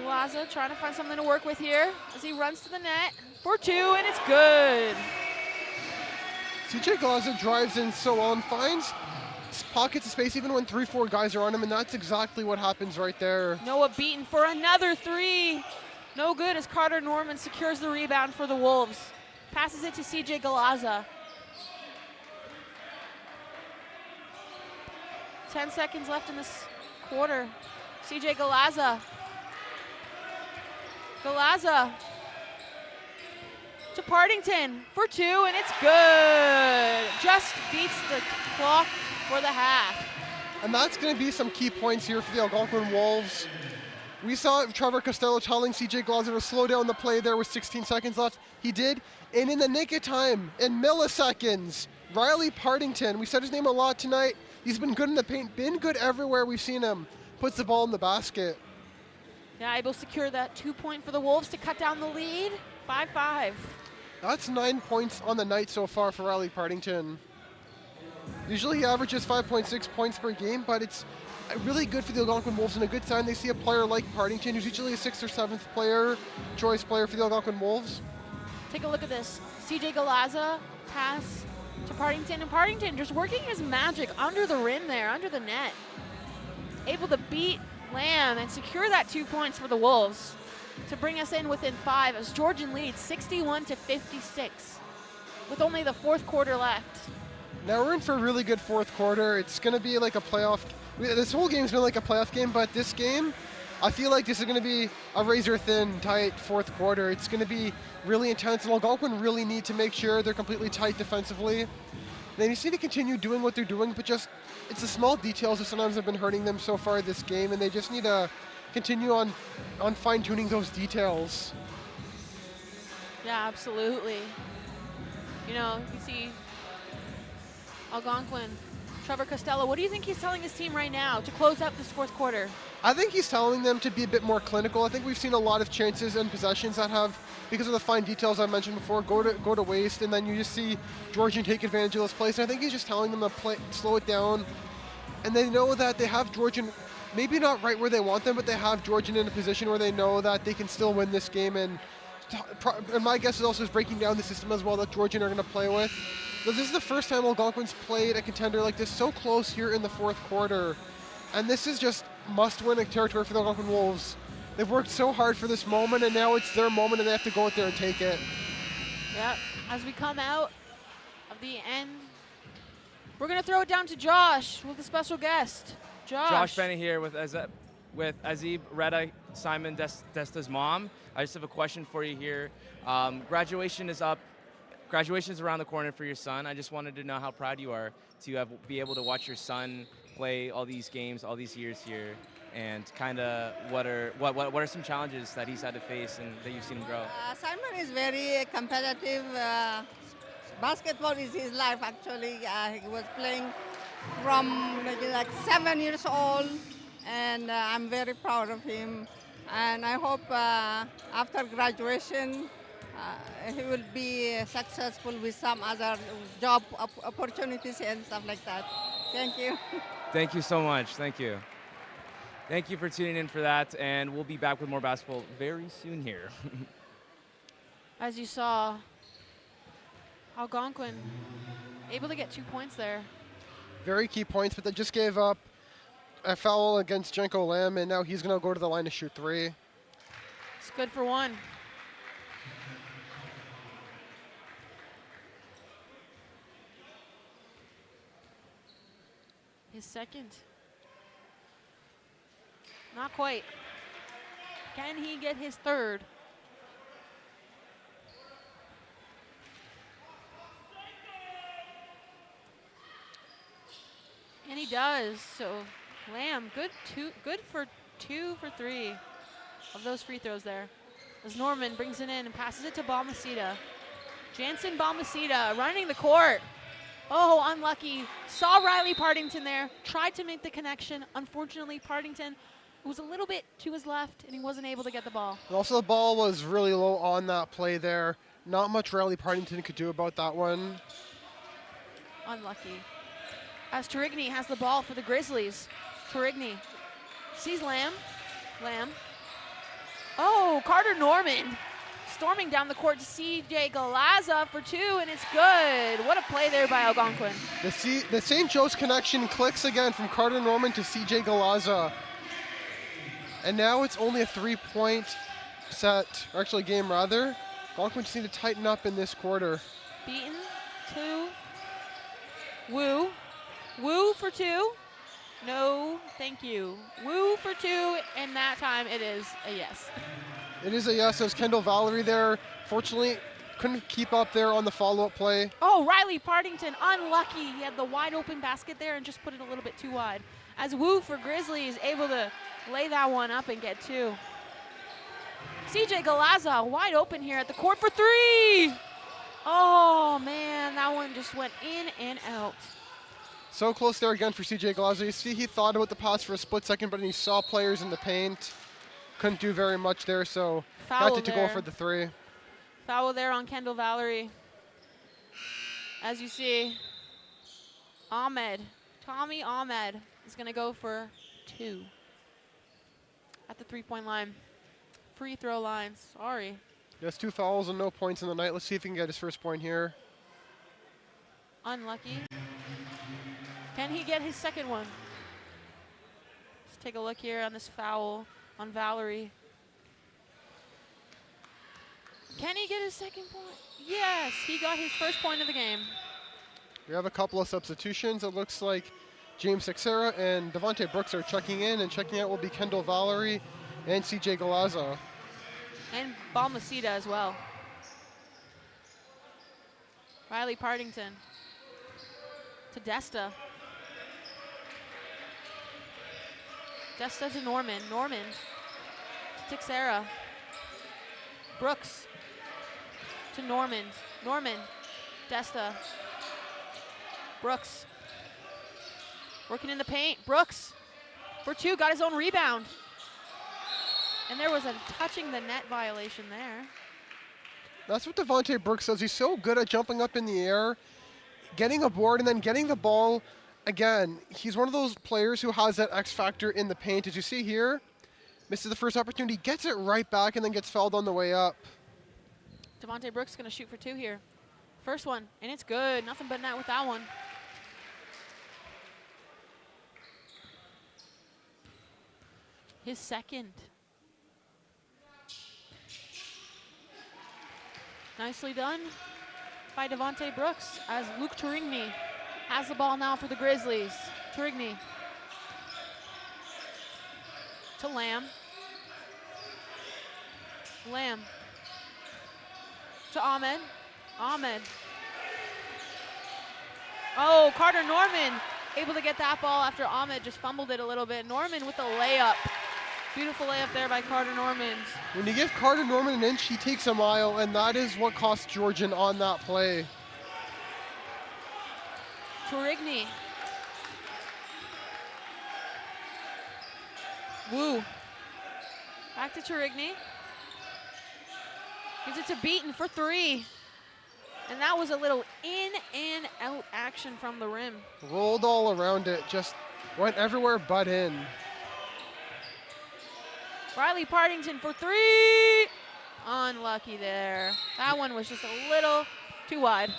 Galaza trying to find something to work with here as he runs to the net for 2, and it's good. CJ Glaza drives in so well and finds pockets of space even when 3-4 guys are on him, and that's exactly what happens right there. Noah Beaton for another 3. No good as Carter Norman secures the rebound for the Wolves. Passes it to CJ Galaza. 10 seconds left in this quarter. CJ Galaza. Galaza to Partington for 2, and it's good. Just beats the clock for the half. And that's going to be some key points here for the Algonquin Wolves. We saw Trevor Costello telling CJ Glazer to slow down the play there with 16 seconds left. He did, and in the nick of time, in milliseconds, Riley Partington, we said his name a lot tonight. He's been good in the paint, been good everywhere we've seen him. Puts the ball in the basket. Yeah, able to secure that 2-point for the Wolves to cut down the lead by 5. That's 9 points on the night so far for Riley Partington. Usually he averages 5.6 points per game, but it's really good for the Algonquin Wolves and a good sign they see a player like Partington, who's usually a 6th or 7th choice player for the Algonquin Wolves. Take a look at this. CJ Galaza pass to Partington, and Partington just working his magic under the rim there, under the net. Able to beat Lamb and secure that 2 points for the Wolves to bring us in within 5 as Georgian leads 61-56 with only the 4th quarter left. Now we're in for a really good 4th quarter. It's going to be like a playoff. This whole game's been like a playoff game, but this game, I feel like this is going to be a razor-thin, tight 4th quarter. It's going to be really intense, and Algonquin really need to make sure they're completely tight defensively. They just need to continue doing what they're doing, but just it's the small details that sometimes have been hurting them so far this game, and they just need to continue on fine-tuning those details. Yeah, absolutely. You know, you see Algonquin, Trevor Costello. What do you think he's telling his team right now to close out this 4th quarter? I think he's telling them to be a bit more clinical. I think we've seen a lot of chances and possessions that have, because of the fine details I mentioned before, go to waste, and then you just see Georgian take advantage of those plays. And I think he's just telling them to slow it down, and they know that they have Georgian, maybe not right where they want them, but they have Georgian in a position where they know that they can still win this game. And my guess is also is breaking down the system as well that Georgian are going to play with. But this is the first time Algonquin's played a contender like this so close here in the fourth quarter, and this is just must-win territory for the Algonquin Wolves. They've worked so hard for this moment, and now it's their moment, and they have to go out there and take it. Yeah, as we come out of the end, we're going to throw it down to Josh with a special guest. Josh Bennett here with Azib Reda, Simon Desta's mom. I just have a question for you here. Graduation is up. Graduation is around the corner for your son. I just wanted to know how proud you are to be able to watch your son play all these games, all these years here, and kind of what are some challenges that he's had to face and that you've seen him grow? Simon is very competitive. Basketball is his life, actually. He was playing from maybe like 7 years old, and I'm very proud of him. And I hope after graduation, he will be successful with some other job opportunities and stuff like that. Thank you. Thank you so much. Thank you. Thank you for tuning in for that, and we'll be back with more basketball very soon here. As you saw, Algonquin able to get 2 points there. Very key points, but they just gave up a foul against Jenko Lam, and now he's going to go to the line to shoot 3. It's good for 1. His second. Not quite. Can he get his third? And he does. So Lamb, good for 2 for 3 of those free throws there. As Norman brings it in and passes it to Balmaceda. Jansen Balmaceda running the court. Oh, unlucky. Saw Riley Partington there. Tried to make the connection. Unfortunately, Partington was a little bit to his left, and he wasn't able to get the ball. Also, the ball was really low on that play there. Not much Riley Partington could do about that one. Unlucky. As Torigny has the ball for the Grizzlies. Torigny sees Lamb. Lamb. Oh, Carter Norman storming down the court to CJ Galaza for 2, and it's good. What a play there by Algonquin. The St. Joe's connection clicks again from Carter Norman to CJ Galaza. And now it's only a 3-point set, or actually game rather. Algonquin just need to tighten up in this quarter. Beaton to Wu. Wu for 2. No, thank you. Wu for 2, and that time it is a yes. It is a yes. There's Kendall Valerie there. Fortunately, couldn't keep up there on the follow-up play. Oh, Riley Partington, unlucky. He had the wide open basket there and just put it a little bit too wide. As Wu for Grizzlies able to lay that one up and get 2. CJ Galaza wide open here at the court for 3. Oh, man, that one just went in and out. So close there again for CJ Galaza. You see he thought about the pass for a split second, but he saw players in the paint. Couldn't do very much there, so got to go for the 3. Foul there on Kendall Valerie. As you see, Tommy Ahmed is going to go for 2 at the 3-point line. Free throw line, sorry. He has 2 fouls and no points in the night. Let's see if he can get his first point here. Unlucky. Can he get his second one? Let's take a look here on this foul on Valerie. Can he get his second point? Yes, he got his first point of the game. We have a couple of substitutions. It looks like James Texera and Devontae Brooks are checking in, and checking out will be Kendall Valerie and CJ Galaza. And Balmaceda as well. Riley Partington to Desta. Desta to Norman. Norman to Texera. Brooks to Norman. Norman. Desta. Brooks. Working in the paint. Brooks. for 2, got his own rebound. And there was a touching the net violation there. That's what Devontae Brooks does. He's so good at jumping up in the air, getting a board, and then getting the ball. Again, he's one of those players who has that X factor in the paint. As you see here, misses the first opportunity, gets it right back, and then gets fouled on the way up. Devontae Brooks going to shoot for 2 here. First one, and it's good. Nothing but net with that one. His second. Nicely done by Devontae Brooks as Luke Turigny has the ball now for the Grizzlies. Turigny to Lamb. Lamb to Ahmed. Ahmed. Oh, Carter Norman able to get that ball after Ahmed just fumbled it a little bit. Norman with the layup. Beautiful layup there by Carter Norman. When you give Carter Norman an inch, he takes a mile, and that is what cost Georgian on that play. Turigny. Woo. Back to Turigny. Gives it to Beaton for 3. And that was a little in and out action from the rim. Rolled all around it, just went everywhere but in. Riley Partington for 3. Unlucky there. That one was just a little too wide.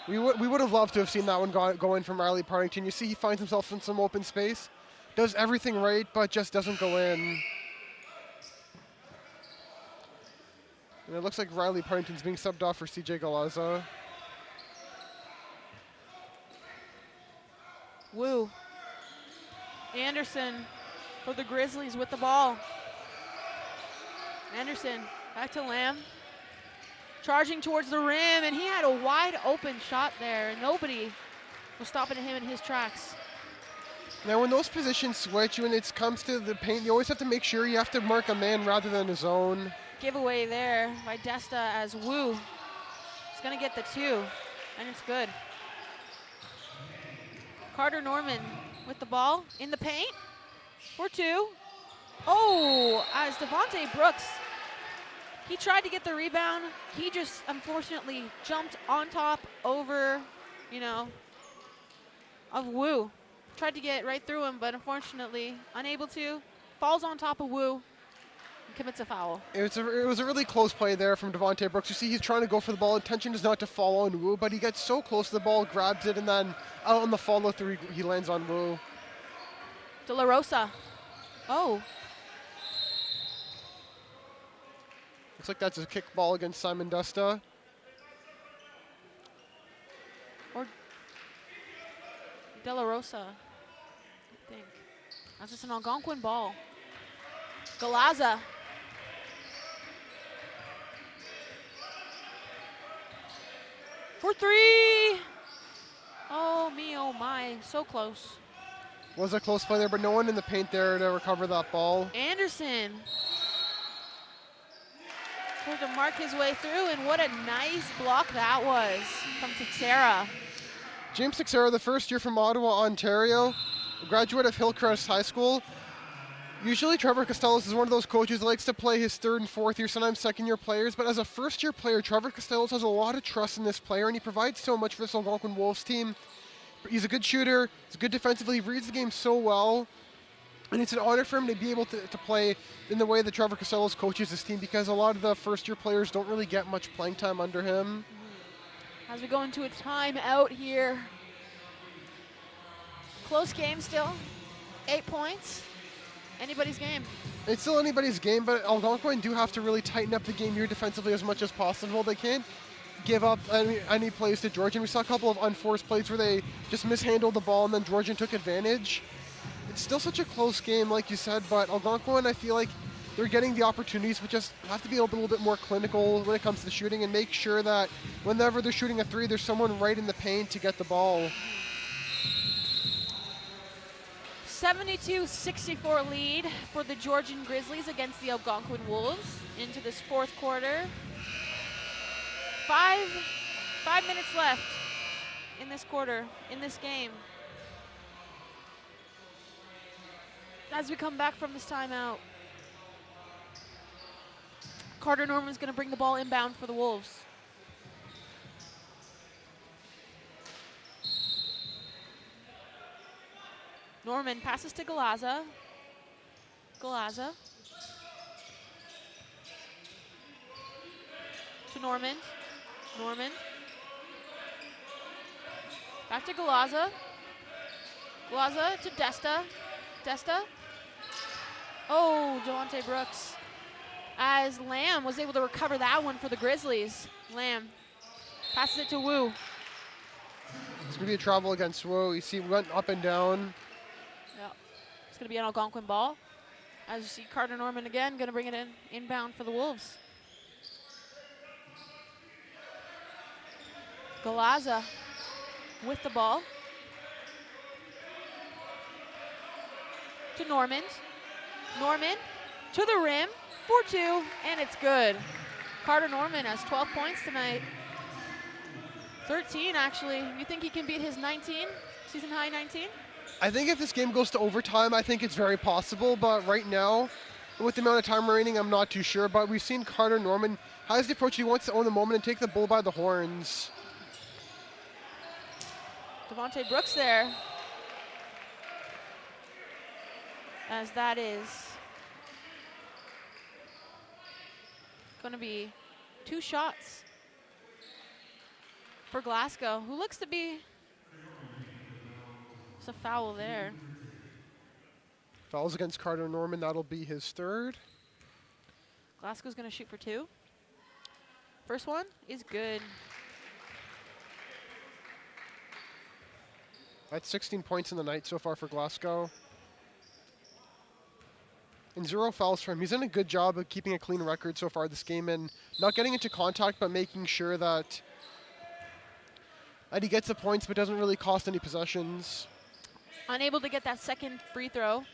We would have loved to have seen that one go in from Riley Partington. You see he finds himself in some open space, does everything right, but just doesn't go in. And it looks like Riley Partington's being subbed off for CJ Galaza. Woo. Anderson for the Grizzlies with the ball. Anderson back to Lamb. Charging towards the rim, and he had a wide open shot there, and nobody was stopping him in his tracks. Now when those positions switch, when it comes to the paint, you always have to make sure you have to mark a man rather than a zone. Giveaway there by Desta as Wu is gonna get the 2, and it's good. Carter Norman with the ball in the paint for 2. Oh, as Devontae Brooks, he tried to get the rebound. He just unfortunately jumped on top over, of Wu. Tried to get right through him, but unfortunately unable to. Falls on top of Wu and commits a foul. It was a really close play there from Devontae Brooks. You see he's trying to go for the ball. Intention is not to fall on Wu, but he gets so close to the ball, grabs it, and then out on the follow through, he lands on Wu. De La Rosa. Oh. Looks like that's a kick ball against Simon Desta. Or De La Rosa, I think. That's just an Algonquin ball. Galaza. For 3. Oh me, oh my, so close. Was a close play there, but no one in the paint there to recover that ball. Anderson. Tried to mark his way through, and what a nice block that was from Teixeira. James Teixeira, the first year from Ottawa, Ontario, a graduate of Hillcrest High School. Usually Trevor Costellos is one of those coaches that likes to play his 3rd and 4th year, sometimes 2nd year players, but as a first-year player, Trevor Costellos has a lot of trust in this player, and he provides so much for this Algonquin Wolves team. He's a good shooter, he's good defensively, he reads the game so well, and it's an honor for him to be able to play in the way that Trevor Costellos coaches his team, because a lot of the first-year players don't really get much playing time under him. As we go into a timeout here. Close game still, 8 points. Anybody's game. It's still anybody's game, but Algonquin do have to really tighten up the game here defensively as much as possible. They can't give up any plays to Georgian. We saw a couple of unforced plays where they just mishandled the ball and then Georgian took advantage. It's still such a close game, like you said, but Algonquin, I feel like they're getting the opportunities, but just have to be a little bit more clinical when it comes to shooting and make sure that whenever they're shooting a 3, there's someone right in the paint to get the ball. 72-64 lead for the Georgian Grizzlies against the Algonquin Wolves into this 4th quarter. 5 minutes left in this quarter, in this game. as we come back from this timeout. Carter Norman's going to bring the ball inbound for the Wolves. Norman passes to Galaza. Galaza. To Norman. Norman. Back to Galaza. Galaza to Desta. Desta. Oh, Devontae Brooks. As Lamb was able to recover that one for the Grizzlies. Lamb passes it to Wu. It's going to be a travel against Wu. You see, went up and down. Yep. It's going to be an Algonquin ball. As you see, Carter Norman again going to bring it in inbound for the Wolves. Galaza with the ball. To Norman. Norman to the rim. 4-2, and it's good. Carter Norman has 12 points tonight. 13, actually. You think he can beat his 19, season high 19? I think if this game goes to overtime, I think it's very possible. But right now, with the amount of time remaining, I'm not too sure. But we've seen Carter Norman has the approach. He wants to own the moment and take the bull by the horns. Devontae Brooks there. As that is going to be 2 shots for Glasgow, who looks to be, there's a foul there. Fouls against Carter Norman, that'll be his 3rd. Glasgow's going to shoot for 2. First one is good. That's 16 points in the night so far for Glasgow. And 0 fouls for him. He's done a good job of keeping a clean record so far this game and not getting into contact, but making sure that he gets the points but doesn't really cost any possessions. Unable to get that second free throw.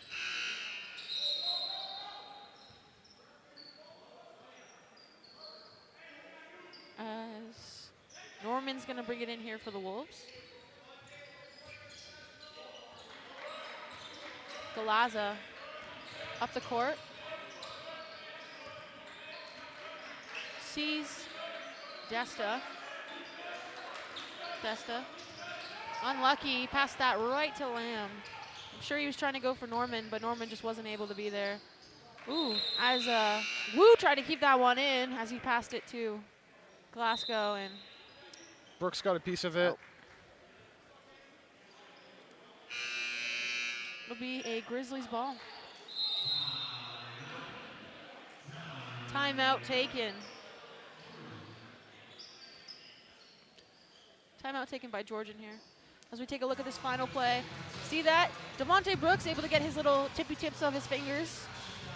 As Norman's going to bring it in here for the Wolves. Galaza up the court. Sees Desta. Desta. Unlucky, passed that right to Lamb. I'm sure he was trying to go for Norman, but Norman just wasn't able to be there. Ooh, as Wu tried to keep that one in as he passed it to Glasgow, and Brooks got a piece of it. It'll be a Grizzlies ball. Timeout taken. Timeout taken by Georgian here. As we take a look at this final play. See that? Devontae Brooks able to get his little tippy tips of his fingers.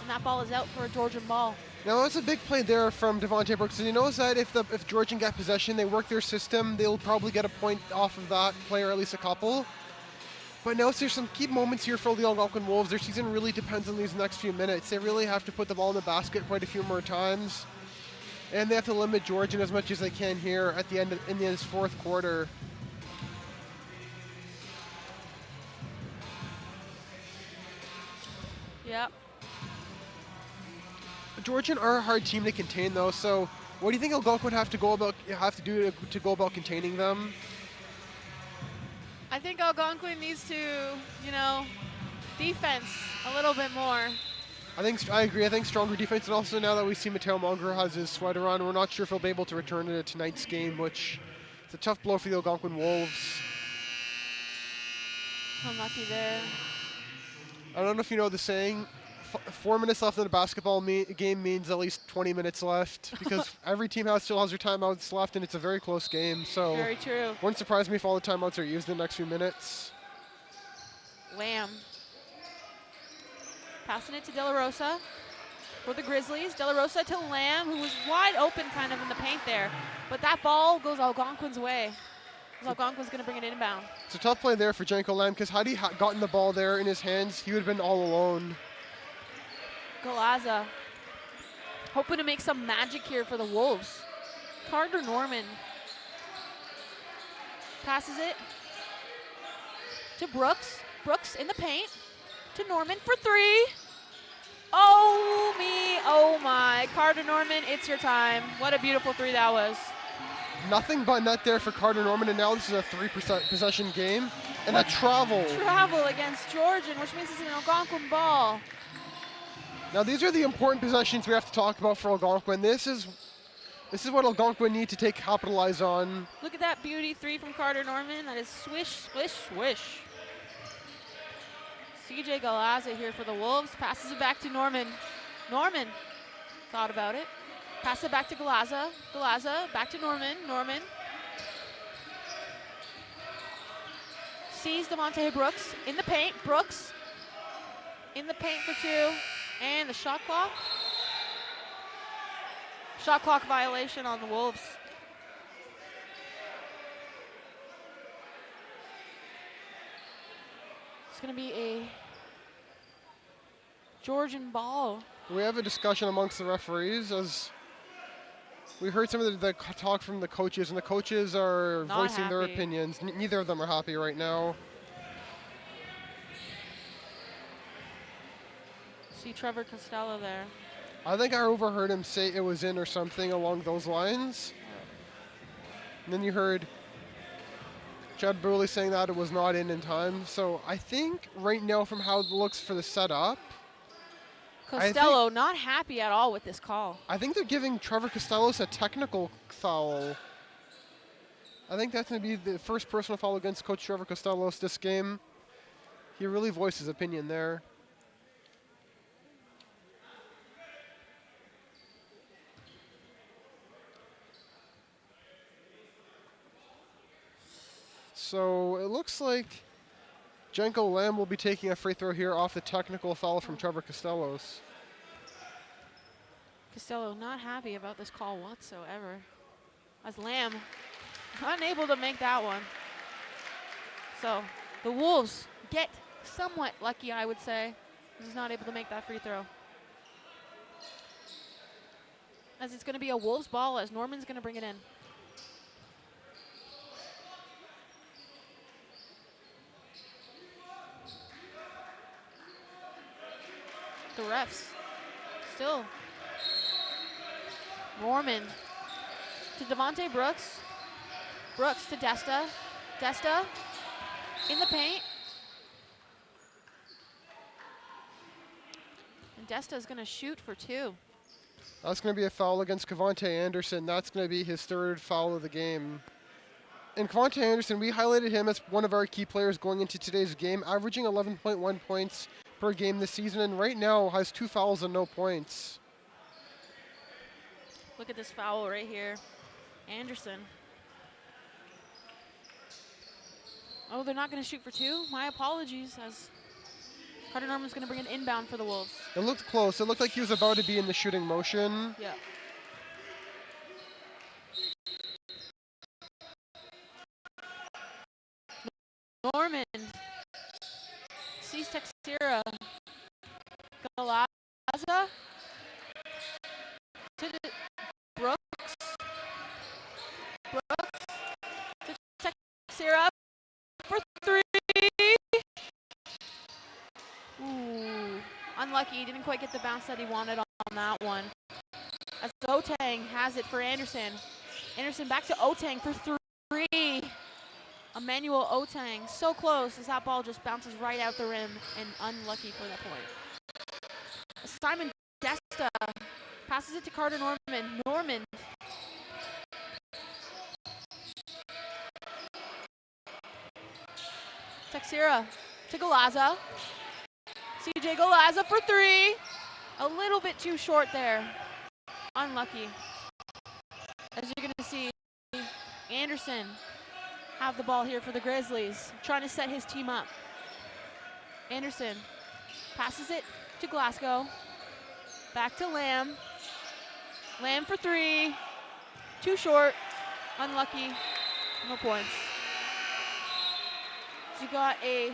And that ball is out for a Georgian ball. Now that's a big play there from Devontae Brooks. And he knows that if Georgian get possession, they work their system, they'll probably get a point off of that play, or at least a couple. But now there's some key moments here for the Algonquin Wolves. Their season really depends on these next few minutes. They really have to put the ball in the basket quite a few more times. And they have to limit Georgian as much as they can here at the end in this 4th quarter. Yep. Georgian are a hard team to contain though, so what do you think Algonquin have to do to go about containing them? I think Algonquin needs to, defense a little bit more. I agree. I think stronger defense, and also now that we see Mateo Monger has his sweater on, we're not sure if he'll be able to return to tonight's game, which is a tough blow for the Algonquin Wolves. Unlucky there. I don't know if you know the saying, 4 minutes left in a basketball game means at least 20 minutes left, because every team still has their timeouts left, and it's a very close game. So very true. Wouldn't surprise me if all the timeouts are used in the next few minutes. Lamb. Passing it to De La Rosa for the Grizzlies. De La Rosa to Lamb, who was wide open kind of in the paint there. But that ball goes Algonquin's way. Algonquin's going to bring it inbound. It's a tough play there for Janko Lamb, because had he gotten the ball there in his hands, he would have been all alone. Galaza hoping to make some magic here for the Wolves. Carter Norman passes it to Brooks. Brooks in the paint. to Norman for three. Oh me, oh my. Carter Norman, it's your time. What a beautiful three that was. Nothing but net there for Carter Norman, and now this is a 3% possession game. And a travel. Travel against Georgian, which means it's an Algonquin ball. Now these are the important possessions we have to talk about for Algonquin. This is what Algonquin need to capitalize on. Look at that beauty three from Carter Norman. That is swish, swish, swish. CJ Galaza here for the Wolves. Passes it back to Norman. Norman thought about it. Pass it back to Galaza. Galaza back to Norman. Norman sees Devontae Brooks in the paint. Brooks in the paint for two. And the shot clock. Shot clock violation on the Wolves. It's going to be a Georgian ball. We have a discussion amongst the referees as we heard some of the talk from the coaches, and the coaches are Not voicing their happy. opinions. Neither of them are happy right now. See Trevor Costello there. I think I overheard him say it was in or something along those lines. And then you heard Chad Burley saying that it was not in time. So I think right now from how it looks for the setup, Costello not happy at all with this call. I think they're giving Trevor Costellos a technical foul. I think that's going to be the first personal foul against Coach Trevor Costellos this game. He really voiced his opinion there. So it looks like Jenko Lamb will be taking a free throw here off the technical foul from Trevor Costellos. Costello not happy about this call whatsoever. As Lamb unable to make that one. So the Wolves get somewhat lucky, I would say. He's not able to make that free throw. As it's going to be a Wolves ball as Norman's going to bring it in. The refs still. Norman to Devontae Brooks. Brooks to Desta. Desta in the paint. And Desta is going to shoot for two. That's going to be a foul against Cavante Anderson. That's going to be his third foul of the game. And Cavante Anderson, we highlighted him as one of our key players going into today's game, averaging 11.1 points per game this season, and right now has 2 fouls and no points. Look at this foul right here. Anderson. Oh, they're not going to shoot for two? My apologies, as Carter Norman's going to bring an inbound for the Wolves. It looked close. It looked like he was about to be in the shooting motion. Yeah. Norman sees Texera. Galaza to Brooks. Brooks to Texera for three. Ooh, unlucky. He didn't quite get the bounce that he wanted on that one. As Otang has it for Anderson. Anderson back to Otang for three. Emmanuel Otang, so close as that ball just bounces right out the rim and unlucky for that point. Simon Desta passes it to Carter Norman. Norman. Texera to Galaza. CJ Galaza for three. A little bit too short there. Unlucky. As you're going to see, Anderson have the ball here for the Grizzlies, trying to set his team up. Anderson passes it to Glasgow. Back to Lamb. Lamb for three. Too short. Unlucky. No points. So you got a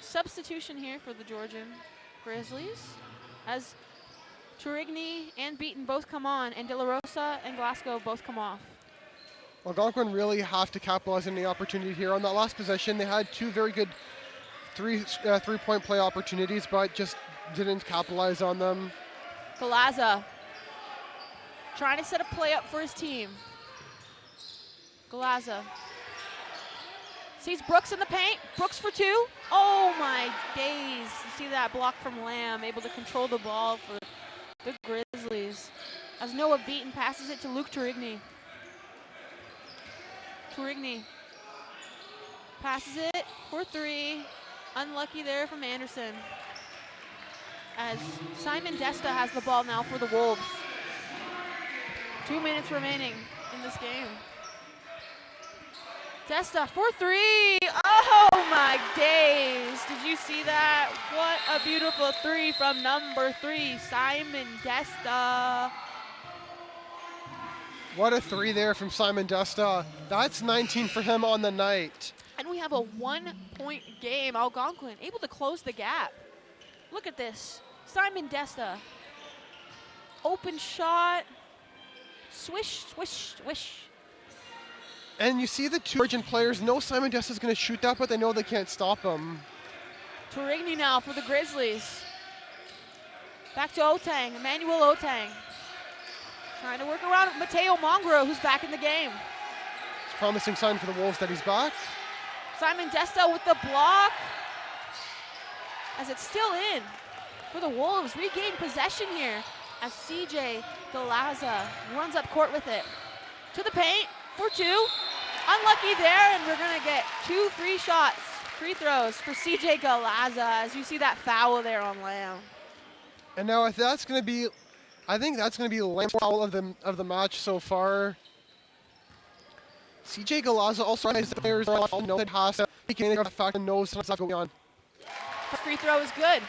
substitution here for the Georgian Grizzlies, as Turigny and Beaton both come on, and De La Rosa and Glasgow both come off. Algonquin really have to capitalize on the opportunity here. On that last possession, they had two very good three-point play opportunities, but just didn't capitalize on them. Galaza trying to set a play up for his team. Galaza sees Brooks in the paint. Brooks for two. Oh my days. You see that block from Lamb, able to control the ball for the Grizzlies. As Noah Beaton passes it to Luke Turigny. Turigny passes it for three. Unlucky there from Anderson. As Simon Desta has the ball now for the Wolves. 2 minutes remaining in this game. Desta for three. Oh my days. Did you see that? What a beautiful three from number 3, Simon Desta. What a three there from Simon Desta. That's 19 for him on the night. And we have a 1-point game. Algonquin able to close the gap. Look at this. Simon Desta. Open shot. Swish, swish, swish. And you see the two Georgian players know Simon Desta is going to shoot that, but they know they can't stop him. Turigny now for the Grizzlies. Back to Otang, Emmanuel Otang. Trying to work around Mateo Mongro, who's back in the game. It's a promising sign for the Wolves that he's back. Simon Desta with the block. As it's still in for the Wolves. Regain possession here as CJ Galaza runs up court with it. To the paint for two. Unlucky there, and we're going to get 2 free shots, free throws for CJ Galaza as you see that foul there on Lamb. And now if that's going to be, I think that's going to be Lamb's foul of the match so far. CJ Galaza also has the players all know that has to take advantage of the fact and knows what's going on. The free throw is good.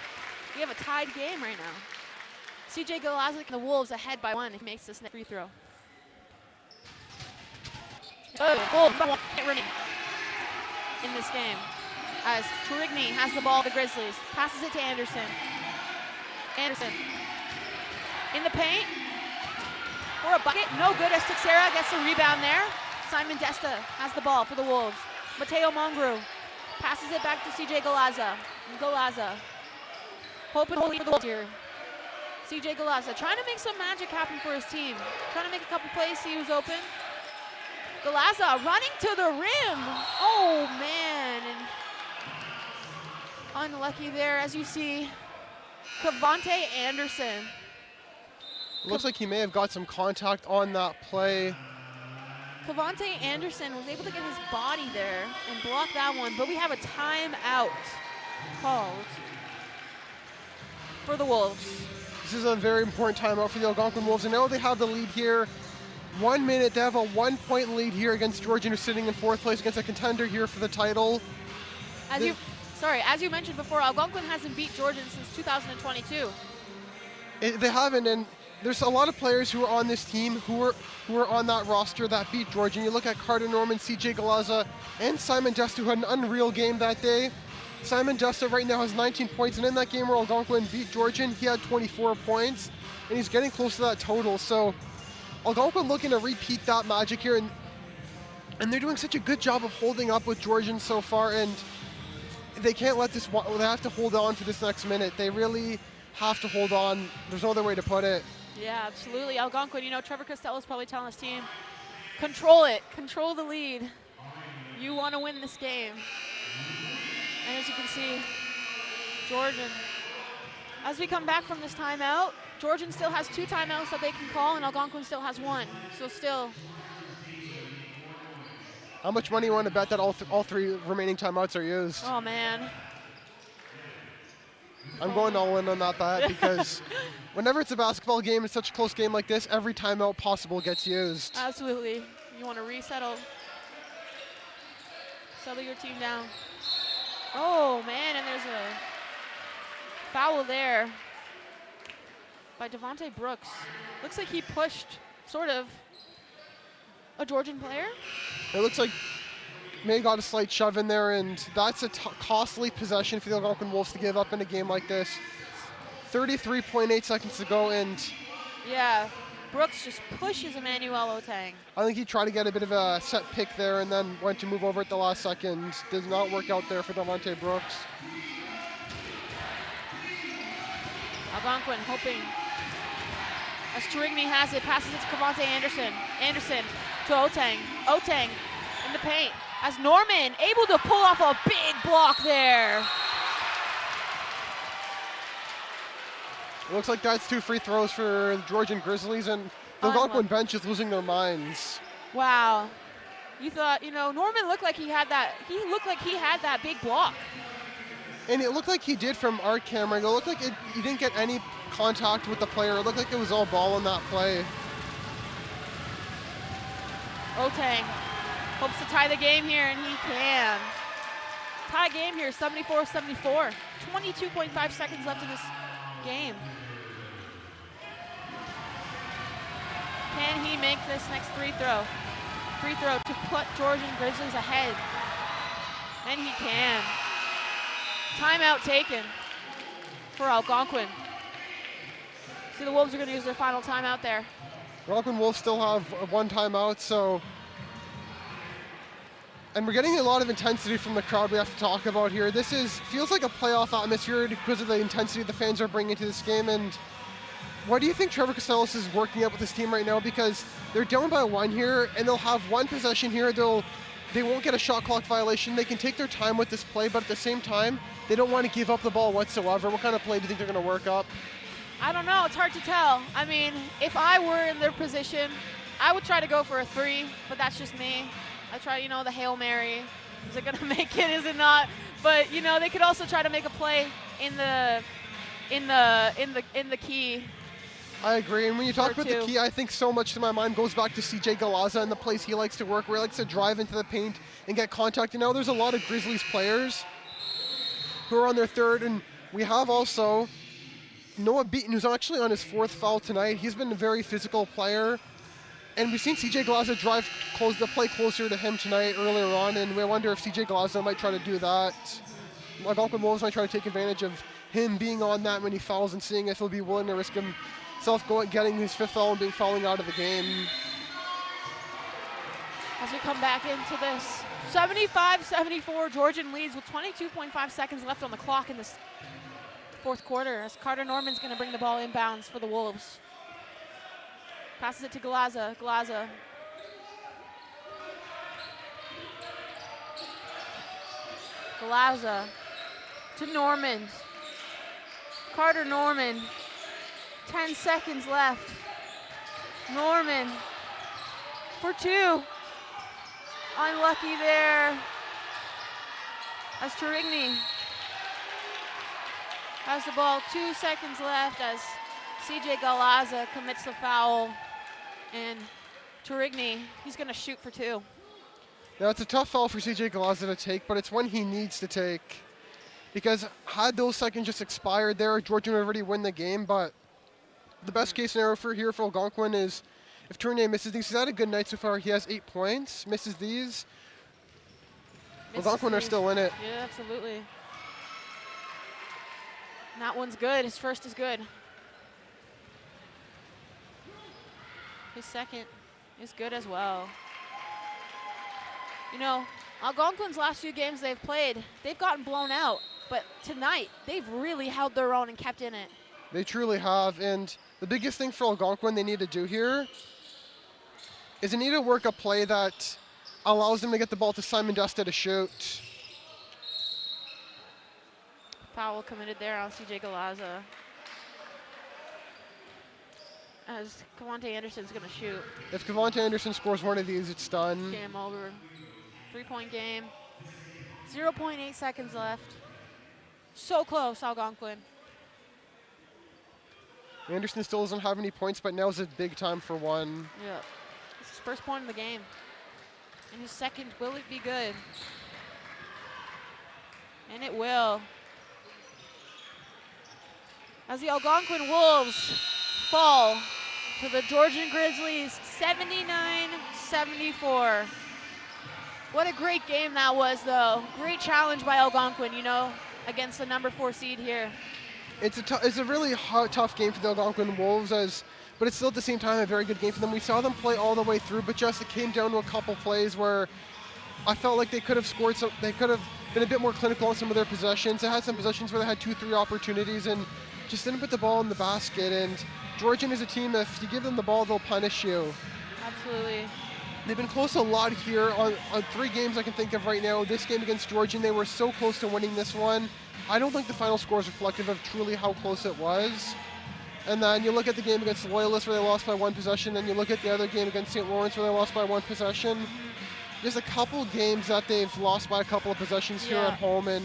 We have a tied game right now. CJ Galaza and the Wolves ahead by 1 if he makes this next free throw. Wolves running in this game as Turigny has the ball, the Grizzlies. Passes it to Anderson. Anderson in the paint for a bucket. No good as Teixeira gets the rebound there. Simon Desta has the ball for the Wolves. Mateo Mongru passes it back to CJ Galaza. Galaza hoping for the Wolves here. CJ Galaza trying to make some magic happen for his team. Trying to make a couple plays, see who's open. Galaza running to the rim. Oh man, and unlucky there as you see Cavante Anderson. Looks like he may have got some contact on that play. Cavante Anderson was able to get his body there and block that one, but we have a timeout called for the Wolves. This is a very important timeout for the Algonquin Wolves. And now they have the lead here. 1 minute, they have a 1-point lead here against Georgian, who's sitting in 4th place against a contender here for the title. As you mentioned before, Algonquin hasn't beat Georgian since 2022. They haven't, and there's a lot of players who are on this team who are on that roster that beat Georgian. You look at Carter Norman, CJ Galaza, and Simon Desta, who had an unreal game that day. Simon Desta right now has 19 points, and in that game where Algonquin beat Georgian, he had 24 points, and he's getting close to that total. So Algonquin looking to repeat that magic here, and they're doing such a good job of holding up with Georgian so far, and they can't let this, they have to hold on for this next minute. They really have to hold on. There's no other way to put it. Yeah, absolutely. Algonquin, Trevor Costello's probably telling his team, control it, control the lead. You want to win this game. And as you can see, Georgian, as we come back from this timeout, Georgian still has 2 timeouts that they can call, and Algonquin still has 1. So still. How much money you want to bet that all 3 remaining timeouts are used? Oh, man. I'm going all in on that bet because whenever it's a basketball game, it's such a close game like this, every timeout possible gets used. Absolutely. You want to settle your team down. Oh, man, and there's a foul there by Devontae Brooks. Looks like he pushed, sort of, a Georgian player. It looks like May got a slight shove in there, and that's a costly possession for the Algonquin Wolves to give up in a game like this. 33.8 seconds to go, and yeah, Brooks just pushes Emmanuel Otang. I think he tried to get a bit of a set pick there and then went to move over at the last second. Did not work out there for Devontae Brooks. Algonquin hoping. As Turigny has it, passes it to Cavante Anderson. Anderson to Otang. Otang in the paint. As Norman able to pull off a big block there. It looks like that's 2 free throws for the Georgian Grizzlies, and the Algonquin bench is losing their minds. Wow. You thought, Norman looked like he had that. He looked like he had that big block. And it looked like he did from our camera. It looked like he didn't get any contact with the player. It looked like it was all ball in that play. Otang hopes to tie the game here, and he can. Tie game here, 74-74. 22.5 seconds left in this game. Can he make this next free throw? Free throw to put Georgian Grizzlies ahead. And he can. Timeout taken for Algonquin. See, the Wolves are going to use their final timeout there. Algonquin Wolves still have 1 timeout, so. And we're getting a lot of intensity from the crowd we have to talk about here. This feels like a playoff atmosphere because of the intensity the fans are bringing to this game. And what do you think Trevor Costello is working up with this team right now? Because they're down by 1 here, and they'll have 1 possession here. They won't get a shot clock violation. They can take their time with this play, but at the same time, they don't want to give up the ball whatsoever. What kind of play do you think they're going to work up? I don't know. It's hard to tell. I mean, if I were in their position, I would try to go for a 3, but that's just me. I try, the Hail Mary. Is it going to make it? Is it not? But, they could also try to make a play in the key. I agree, and when you talk about the key, I think so much to my mind goes back to CJ Galaza and the place he likes to work, where he likes to drive into the paint and get contact. There's a lot of Grizzlies players who are on their 3rd, and we have also Noah Beaton, who's actually on his 4th foul tonight. He's been a very physical player, and we've seen CJ Galaza drive the play closer to him tonight earlier on, and we wonder if CJ Galaza might try to do that. Algonquin Wolves might try to take advantage of him being on that many fouls and seeing if he'll be willing to risk getting his 5th foul and falling out of the game. As we come back into this, 75-74, Georgian leads with 22.5 seconds left on the clock in this 4th quarter, as Carter Norman's going to bring the ball inbounds for the Wolves. Passes it to Galaza. Galaza to Norman. Carter Norman. 10 seconds left. Norman for 2. Unlucky there. As Turigny has the ball, 2 seconds left as CJ Galaza commits the foul. And Turigny, he's going to shoot for 2. Now, it's a tough foul for CJ Galaza to take, but it's one he needs to take. Because had those seconds just expired there, Georgia would already win the game, but the best case scenario for Algonquin is if Tournier misses these. He's had a good night so far. He has 8 points. Misses these. Algonquin are still in it. Yeah, absolutely. And that one's good. His first is good. His second is good as well. Algonquin's last few games they've played, they've gotten blown out. But tonight, they've really held their own and kept in it. They truly have, and the biggest thing for Algonquin they need to do here is they need to work a play that allows them to get the ball to Simon Desta to shoot. Foul committed there on CJ Galaza. As Cavante Anderson's going to shoot. If Cavante Anderson scores one of these, it's done. Game over. 3-point game. 0.8 seconds left. So close, Algonquin. Anderson still doesn't have any points, but now's a big time for one. Yeah. This is his first point of the game. And his second, will it be good? And it will. As the Algonquin Wolves fall to the Georgian Grizzlies, 79-74. What a great game that was, though. Great challenge by Algonquin, against the number 4 seed here. It's a really tough game for the Algonquin Wolves, but but it's still at the same time a very good game for them. We saw them play all the way through, but just it came down to a couple plays where I felt like they could have scored some. They could have been a bit more clinical on some of their possessions. They had some possessions where they had 2-3 opportunities and just didn't put the ball in the basket. And Georgian is a team, if you give them the ball, they'll punish you. Absolutely. They've been close a lot here on 3 games I can think of right now. This game against Georgian, they were so close to winning this one. I don't think the final score is reflective of truly how close it was. And then you look at the game against Loyalists where they lost by 1 possession, and you look at the other game against St. Lawrence where they lost by 1 possession. There's a couple games that they've lost by a couple of possessions here at home, and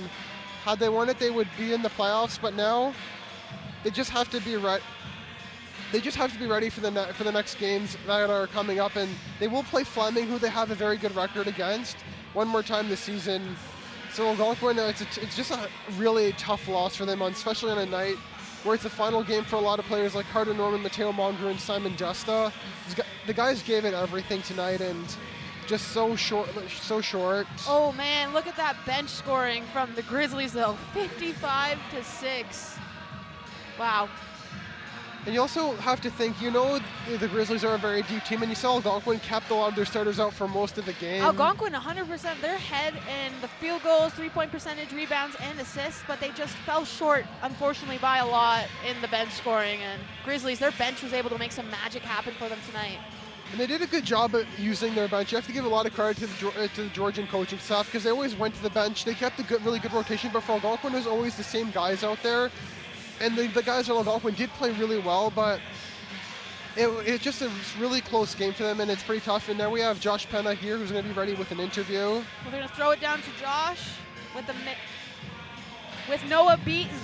had they won it, they would be in the playoffs. But now, they just have to be ready. They just have to be ready for the next games that are coming up, and they will play Fleming, who they have a very good record against, one more time this season. So Algonquin, it's just a really tough loss for them, especially on a night where it's the final game for a lot of players like Carter Norman, Mateo Monger, and Simon Desta. The guys gave it everything tonight, and just so short. Oh man, look at that bench scoring from the Grizzlies though, 55-6. Wow. And you also have to think, the Grizzlies are a very deep team, and you saw Algonquin kept a lot of their starters out for most of the game. Algonquin 100%, they're ahead in the field goals, 3-point percentage, rebounds, and assists, but they just fell short, unfortunately, by a lot in the bench scoring. And Grizzlies, their bench was able to make some magic happen for them tonight. And they did a good job at using their bench. You have to give a lot of credit to the Georgian coaching staff, because they always went to the bench. They kept a really good rotation, but for Algonquin, there's always the same guys out there. And the guys at Algonquin did play really well, but it's just a really close game for them, and it's pretty tough. And now we have Josh Penna here, who's going to be ready with an interview. We're going to throw it down to Josh with Noah Beaton.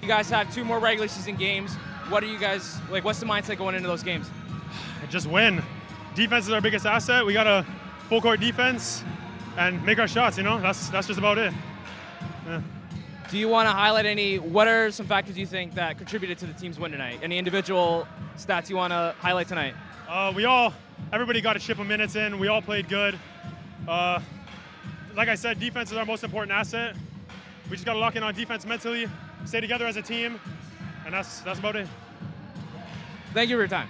You guys have 2 more regular season games. What are you guys, what's the mindset going into those games? Just win. Defense is our biggest asset. We got a full court defense and make our shots, That's just about it. Yeah. Do you want to highlight what are some factors you think that contributed to the team's win tonight? Any individual stats you want to highlight tonight? Everybody got a chip of minutes in. We all played good. Like I said, defense is our most important asset. We just got to lock in on defense mentally, stay together as a team, and that's about it. Thank you for your time.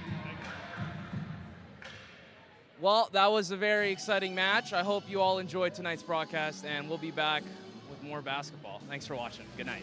Well, that was a very exciting match. I hope you all enjoyed tonight's broadcast, and we'll be back with more basketball. Thanks for watching. Good night.